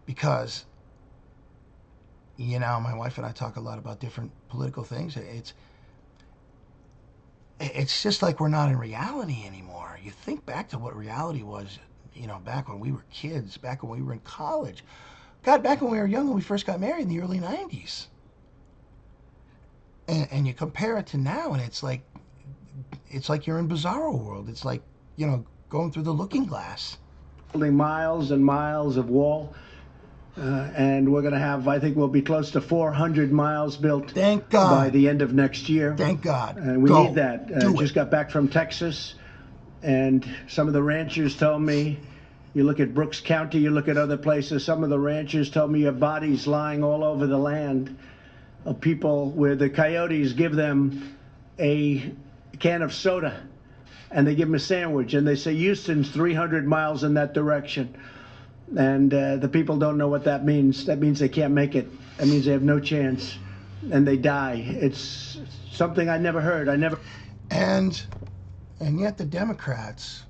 Because, you know, my wife and I talk a lot about different political things. It's just like we're not in reality anymore. You think back to what reality was, you know, back when we were kids, back when we were in college. God, back when we were young and we first got married in the early 90s. And you compare it to now, and it's like you're in Bizarro world. It's like, you know, going through the looking glass. Building miles and miles of wall. And we're going to have, I think we'll be close to 400 miles built. Thank God. By the end of next year. Thank God. And we need that. Just got back from Texas, and some of the ranchers told me, you look at Brooks County, you look at other places, some of the ranchers told me you have bodies lying all over the land of people where the coyotes give them a can of soda and they give them a sandwich, and they say Houston's 300 miles in that direction. And the people don't know what that means. That means they can't make it. That means they have no chance, and they die. It's something I never heard. And yet the Democrats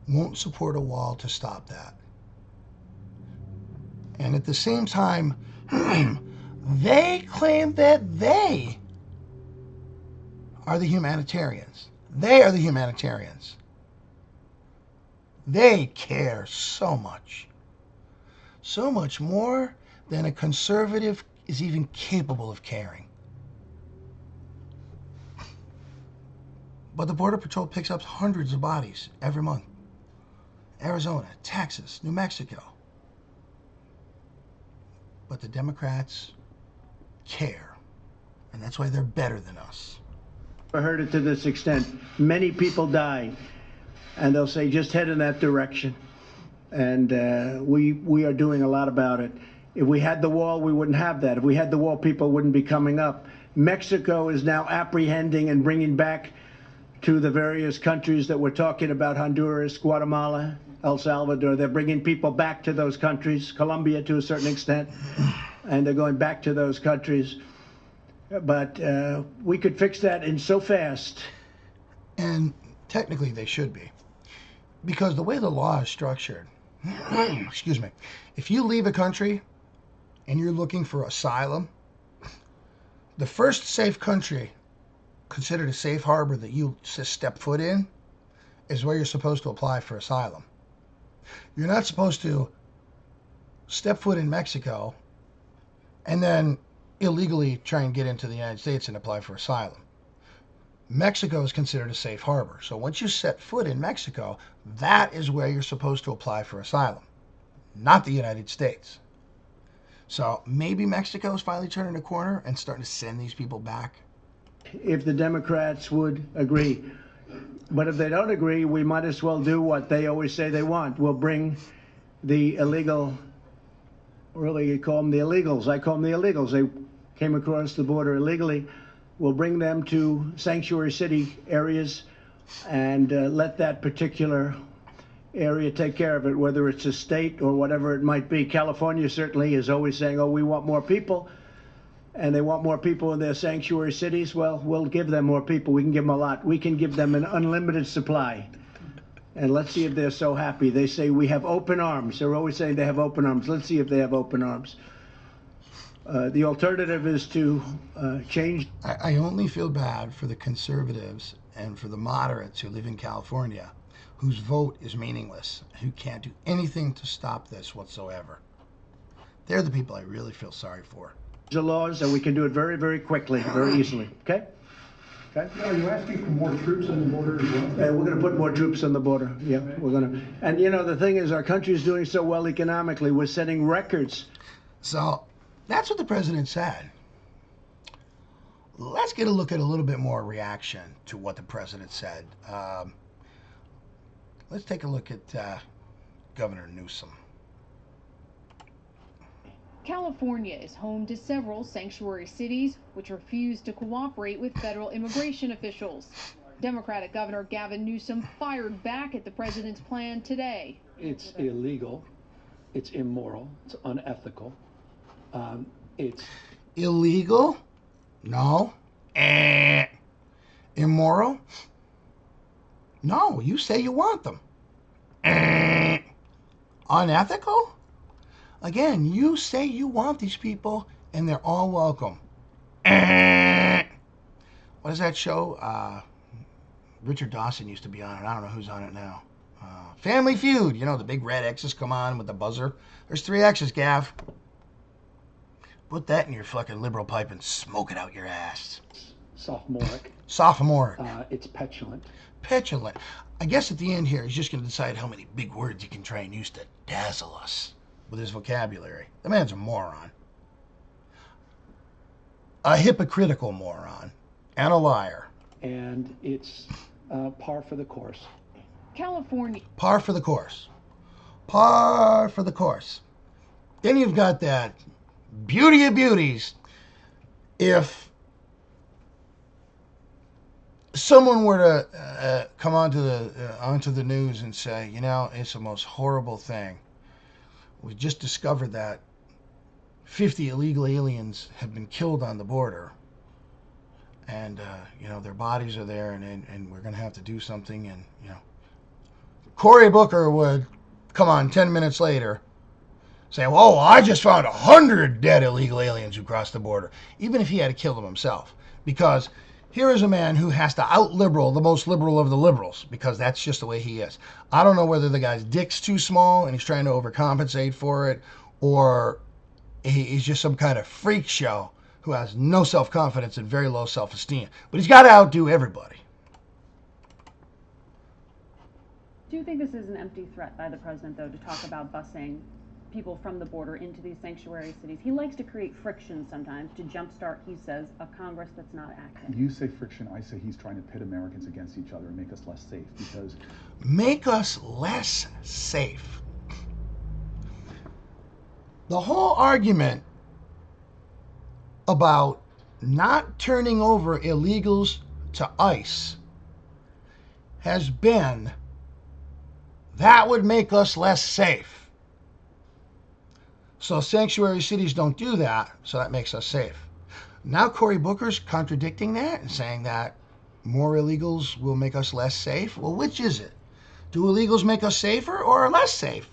won't support a wall to stop that. And at the same time, they claim that they are the humanitarians. They are the humanitarians. They care so much more than a conservative is even capable of caring. But the Border Patrol picks up hundreds of bodies every month. Arizona, Texas, New Mexico. But the Democrats care, and that's why they're better than us. I heard it to this extent. Many people died. And they'll say, just head in that direction. And we are doing a lot about it. If we had the wall, we wouldn't have that. If we had the wall, people wouldn't be coming up. Mexico is now apprehending and bringing back to the various countries that we're talking about, Honduras, Guatemala, El Salvador. They're bringing people back to those countries, Colombia to a certain extent, and they're going back to those countries. But we could fix that in so fast. And technically they should be. Because the way the law is structured, excuse me, if you leave a country and you're looking for asylum, the first safe country considered a safe harbor that you step foot in is where you're supposed to apply for asylum. You're not supposed to step foot in Mexico and then illegally try and get into the United States and apply for asylum. Mexico is considered a safe harbor. So once you set foot in Mexico, that is where you're supposed to apply for asylum, not the United States. So maybe Mexico is finally turning a corner and starting to send these people back. If the Democrats would agree. But if they don't agree, we might as well do what they always say they want. We'll bring the illegal, really you call them the illegals. I call them the illegals. They came across the border illegally. We'll bring them to sanctuary city areas and let that particular area take care of it, whether it's a state or whatever it might be. California certainly is always saying, oh, we want more people, and they want more people in their sanctuary cities. Well, we'll give them more people. We can give them a lot. We can give them an unlimited supply. And let's see if they're so happy. They say we have open arms. They're always saying they have open arms. Let's see if they have open arms. The alternative is to change. I only feel bad for the conservatives and for the moderates who live in California, whose vote is meaningless, who can't do anything to stop this whatsoever. They're the people I really feel sorry for. The laws, and we can do it very, very quickly, very easily. Okay? Okay. Are you asking for more troops on the border as well? We're going to put more troops on the border. Yeah, we're going to. And you know, the thing is, our country is doing so well economically. We're setting records. So that's what the president said. Let's get a look at a little bit more reaction to what the president said. Let's take a look at Governor Newsom. California is home to several sanctuary cities which refuse to cooperate with federal immigration officials. Democratic Governor Gavin Newsom fired back at the president's plan today. It's illegal, it's immoral, it's unethical, it's illegal? No. Immoral? No, you say you want them. Unethical? Again, you say you want these people, and they're all welcome. What is that show? Richard Dawson used to be on it. I don't know who's on it now. Family Feud. You know, the big red X's come on with the buzzer. There's 3 X's, Gav. Put that in your fucking liberal pipe and smoke it out your ass. sophomoric. Sophomoric. It's petulant. Petulant. I guess at the end here, he's just going to decide how many big words he can try and use to dazzle us with his vocabulary. The man's a moron. A hypocritical moron. And a liar. And it's par for the course. California. Par for the course. Par for the course. Then you've got that beauty of beauties. If someone were to come onto the news and say, you know, it's the most horrible thing. We just discovered that 50 illegal aliens have been killed on the border. And, you know, their bodies are there, and we're going to have to do something. And, you know, Cory Booker would come on 10 minutes later, say, "Oh, I just found 100 dead illegal aliens who crossed the border," even if he had to kill them himself. Because here is a man who has to out-liberal the most liberal of the liberals, because that's just the way he is. I don't know whether the guy's dick's too small and he's trying to overcompensate for it, or he's just some kind of freak show who has no self-confidence and very low self-esteem. But he's got to outdo everybody. Do you think this is an empty threat by the president, though, to talk about busing people from the border into these sanctuary cities? He likes to create friction sometimes to jumpstart, he says, a Congress that's not acting. You say friction, I say he's trying to pit Americans against each other and make us less safe, because... Make us less safe. The whole argument about not turning over illegals to ICE has been that would make us less safe. So sanctuary cities don't do that, so that makes us safe. Now Cory Booker's contradicting that and saying that more illegals will make us less safe. Well, which is it? Do illegals make us safer or less safe?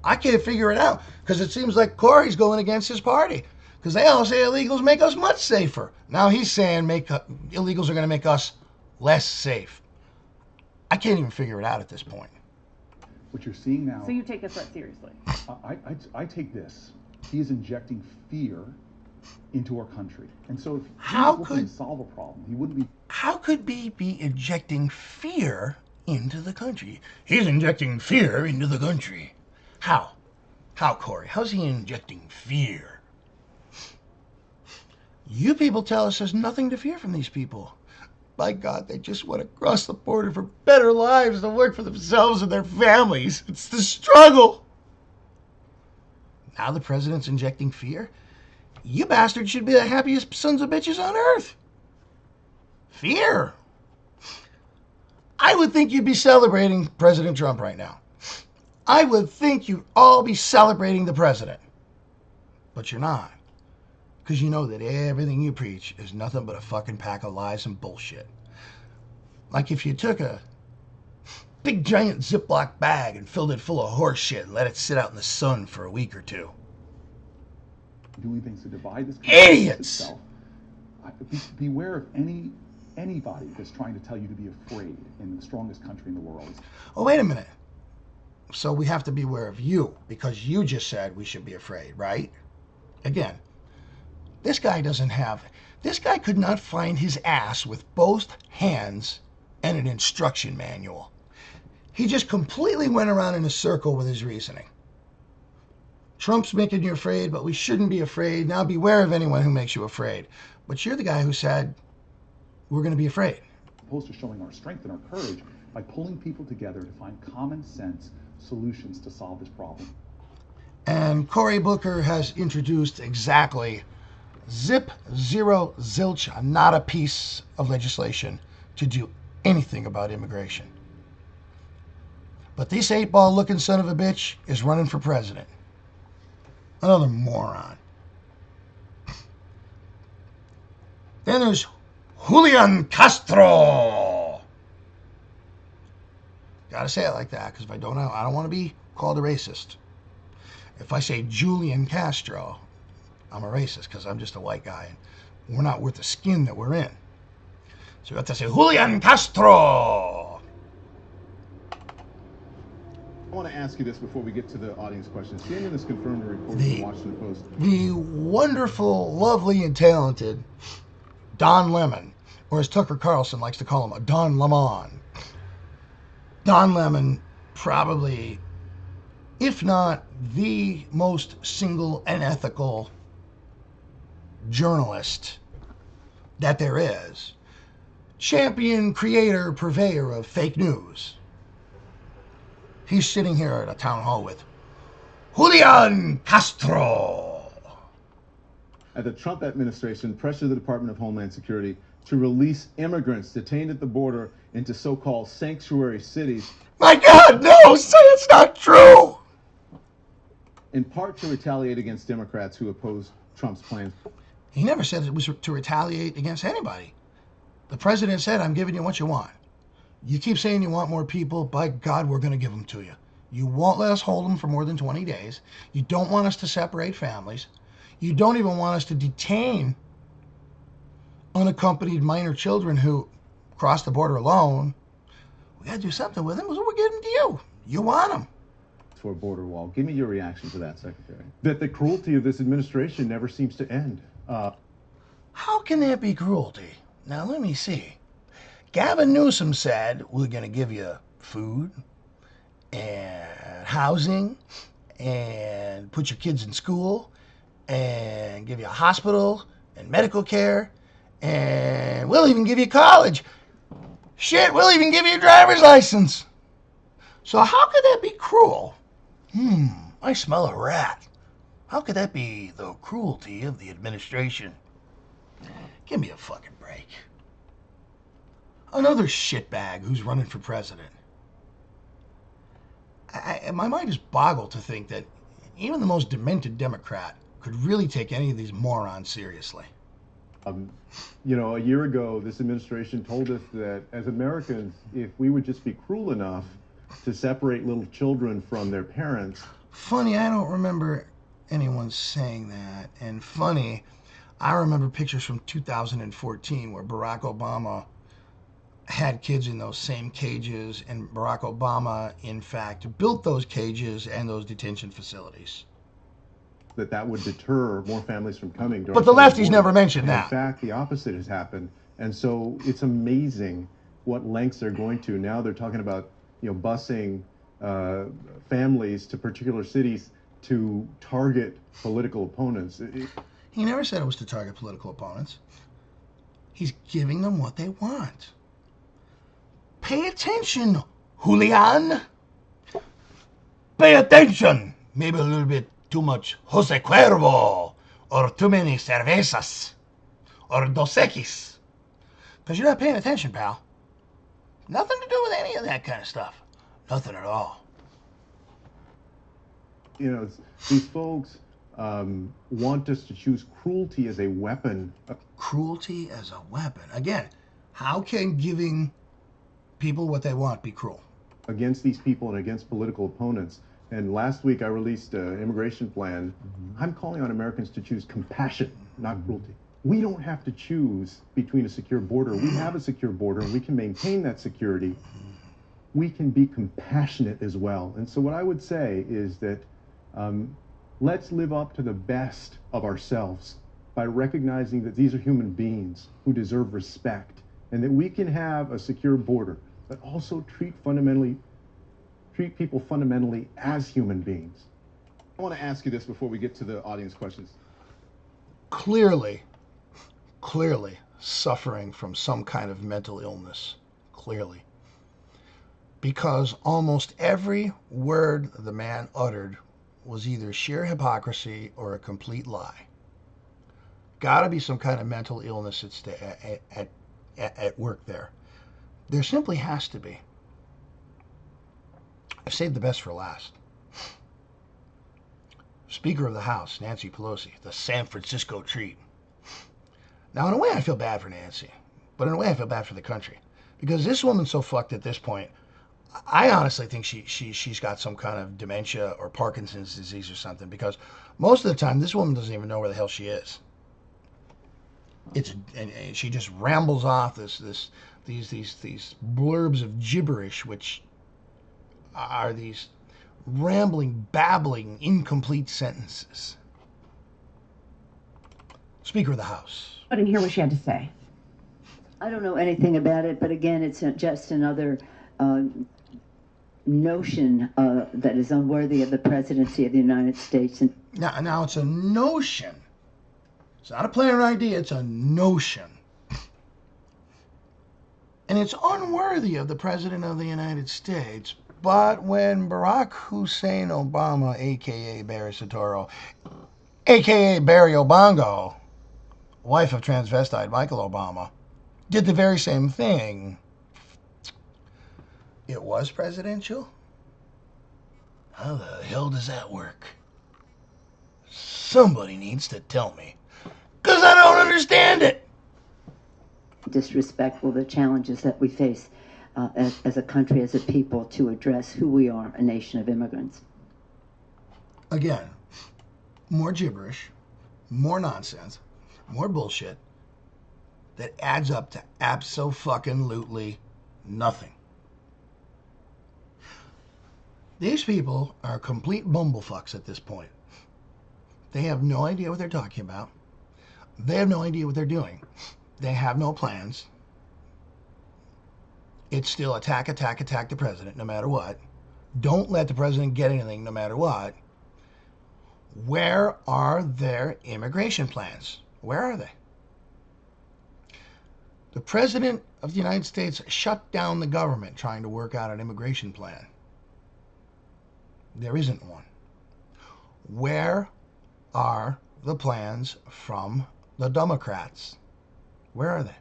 I can't figure it out because it seems like Corey's going against his party because they all say illegals make us much safer. Now he's saying illegals are going to make us less safe. I can't even figure it out at this point. What you're seeing now... So you take the threat seriously? I take this. He is injecting fear into our country. And so if he was looking to solve a problem, he wouldn't be... How could he be injecting fear into the country? He's injecting fear into the country. How? How, Corey? How's he injecting fear? You people tell us there's nothing to fear from these people. My God, they just want to cross the border for better lives to work for themselves and their families. It's the struggle. Now the president's injecting fear? You bastards should be the happiest sons of bitches on earth. Fear. I would think you'd be celebrating President Trump right now. I would think you'd all be celebrating the president. But you're not. Because you know that everything you preach is nothing but a fucking pack of lies and bullshit. Like if you took a big giant Ziploc bag and filled it full of horse shit and let it sit out in the sun for a week or two. Doing things to divide this country. Idiots! Beware of anybody that's trying to tell you to be afraid in the strongest country in the world. Oh, wait a minute. So we have to beware of you because you just said we should be afraid, right? Again, this guy could not find his ass with both hands and an instruction manual. He just completely went around in a circle with his reasoning. Trump's making you afraid, but we shouldn't be afraid. Now beware of anyone who makes you afraid. But you're the guy who said we're going to be afraid. Opposed to showing our strength and our courage by pulling people together to find common sense solutions to solve this problem. And Cory Booker has introduced exactly zip, zero, zilch, not a piece of legislation to do anything about immigration. But this 8-ball looking son of a bitch is running for president. Another moron. Then there's Julian Castro. Gotta say it like that, because if I don't want to be called a racist. If I say Julian Castro, I'm a racist, because I'm just a white guy, and we're not worth the skin that we're in. So you have to say Julian Castro. I want to ask you this before we get to the audience questions. CNN has confirmed a report from the Washington Post. The wonderful, lovely, and talented Don Lemon, or as Tucker Carlson likes to call him, Don Lemon. Don Lemon, probably, if not the most single and ethical journalist that there is. Champion, creator, purveyor of fake news. He's sitting here at a town hall with Julian Castro. The Trump administration pressured the Department of Homeland Security to release immigrants detained at the border into so-called sanctuary cities. My God, no! Say it's not true! In part to retaliate against Democrats who oppose Trump's plans. He never said it was to retaliate against anybody. The president said, I'm giving you what you want. You keep saying you want more people, by God, we're going to give them to you. You won't let us hold them for more than 20 days. You don't want us to separate families. You don't even want us to detain unaccompanied minor children who cross the border alone. We got to do something with them, so we're giving them to you. You want them. For a border wall. Give me your reaction to that, Secretary. That the cruelty of this administration never seems to end. How can that be cruelty? Now, let me see. Gavin Newsom said, we're going to give you food and housing and put your kids in school and give you a hospital and medical care and we'll even give you college. Shit, we'll even give you a driver's license. So how could that be cruel? I smell a rat. How could that be the cruelty of the administration? Give me a fucking break. Another shitbag who's running for president. My mind is boggled to think that even the most demented Democrat could really take any of these morons seriously. You know, a year ago, this administration told us that as Americans, if we would just be cruel enough, to separate little children from their parents. Funny, I don't remember anyone saying that. And funny, I remember pictures from 2014 where Barack Obama had kids in those same cages, and Barack Obama, in fact, built those cages and those detention facilities. That would deter more families from coming. But the lefties never mentioned that. In fact, the opposite has happened. And so it's amazing what lengths they're going to. Now they're talking about, busing families to particular cities to target political opponents. He never said it was to target political opponents. He's giving them what they want. Pay attention, Julian. Pay attention. Maybe a little bit too much Jose Cuervo, or too many cervezas, or Dos Equis. Because you're not paying attention, pal. Nothing to do with any of that kind of stuff. Nothing at all. These folks want us to choose cruelty as a weapon. Cruelty as a weapon. Again, how can giving people what they want be cruel? Against these people and against political opponents. And last week I released an immigration plan. I'm calling on Americans to choose compassion, not cruelty. We don't have to choose between a secure border. We have a secure border and we can maintain that security. We can be compassionate as well. And so what I would say is that let's live up to the best of ourselves by recognizing that these are human beings who deserve respect, and that we can have a secure border, but also treat people fundamentally as human beings. I want to ask you this before we get to the audience questions. Clearly suffering from some kind of mental illness. Clearly. Because almost every word the man uttered was either sheer hypocrisy or a complete lie. Got to be some kind of mental illness at work there. There simply has to be. I've saved the best for last. Speaker of the House, Nancy Pelosi, the San Francisco treat. Now, in a way, I feel bad for Nancy, but in a way, I feel bad for the country, because this woman's so fucked at this point. I honestly think she's got some kind of dementia or Parkinson's disease or something, because most of the time this woman doesn't even know where the hell she is. And she just rambles off these blurbs of gibberish, which are these rambling, babbling, incomplete sentences. Speaker of the House. I didn't hear what she had to say. I don't know anything about it, but again, it's just another notion that is unworthy of the presidency of the United States. And now it's a notion. It's not a plan or idea, it's a notion. And it's unworthy of the President of the United States. But when Barack Hussein Obama, a.k.a. Barry Soetoro, a.k.a. Barry Obongo, wife of transvestite Michael Obama, did the very same thing, it was presidential? How the hell does that work? Somebody needs to tell me, because I don't understand it. Disrespectful the challenges that we face as a country, as a people, to address who we are, a nation of immigrants. Again, more gibberish, more nonsense, more bullshit that adds up to abso-fucking-lutely nothing. These people are complete bumblefucks at this point. They have no idea what they're talking about. They have no idea what they're doing. They have no plans. It's still attack the president, no matter what. Don't let the president get anything, no matter what. Where are their immigration plans? Where are they? The President of the United States shut down the government trying to work out an immigration plan. There isn't one. Where are the plans from the Democrats? Where are they?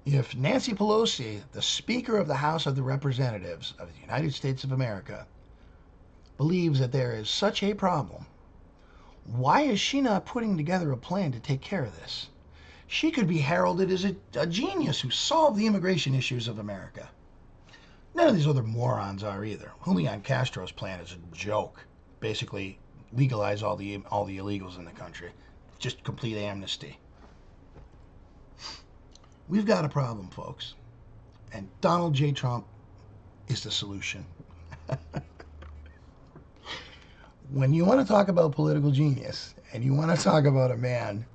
If Nancy Pelosi, the Speaker of the House of the Representatives of the United States of America, believes that there is such a problem, why is she not putting together a plan to take care of this? She could be heralded as a genius who solved the immigration issues of America. None of these other morons are either. Julian Castro's plan is a joke. Basically, legalize all the illegals in the country. Just complete amnesty. We've got a problem, folks. And Donald J. Trump is the solution. When you want to talk about political genius, and you want to talk about a man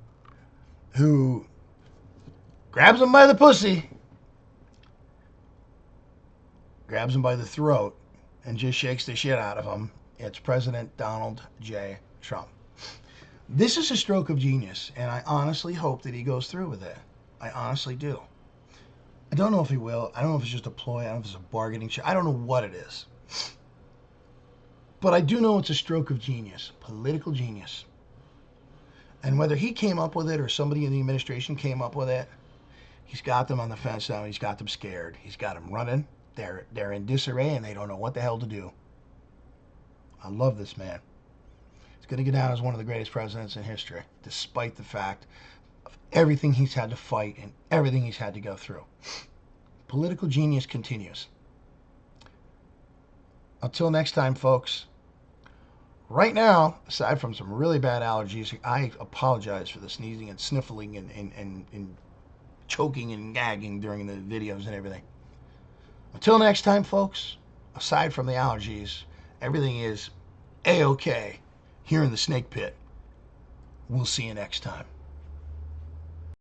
who grabs him by the pussy, grabs him by the throat, and just shakes the shit out of him, it's President Donald J. Trump. This is a stroke of genius, and I honestly hope that he goes through with it. I honestly do. I don't know if he will. I don't know if it's just a ploy. I don't know if it's a bargaining chip. I don't know what it is. But I do know it's a stroke of genius, political genius. And whether he came up with it or somebody in the administration came up with it, he's got them on the fence now. He's got them scared. He's got them running. They're in disarray and they don't know what the hell to do. I love this man. He's going to go down as one of the greatest presidents in history, despite the fact of everything he's had to fight and everything he's had to go through. Political genius continues. Until next time, folks. Right now, aside from some really bad allergies, I apologize for the sneezing and sniffling and choking and gagging during the videos and everything. Until next time, folks, aside from the allergies, everything is A-OK here in the snake pit. We'll see you next time.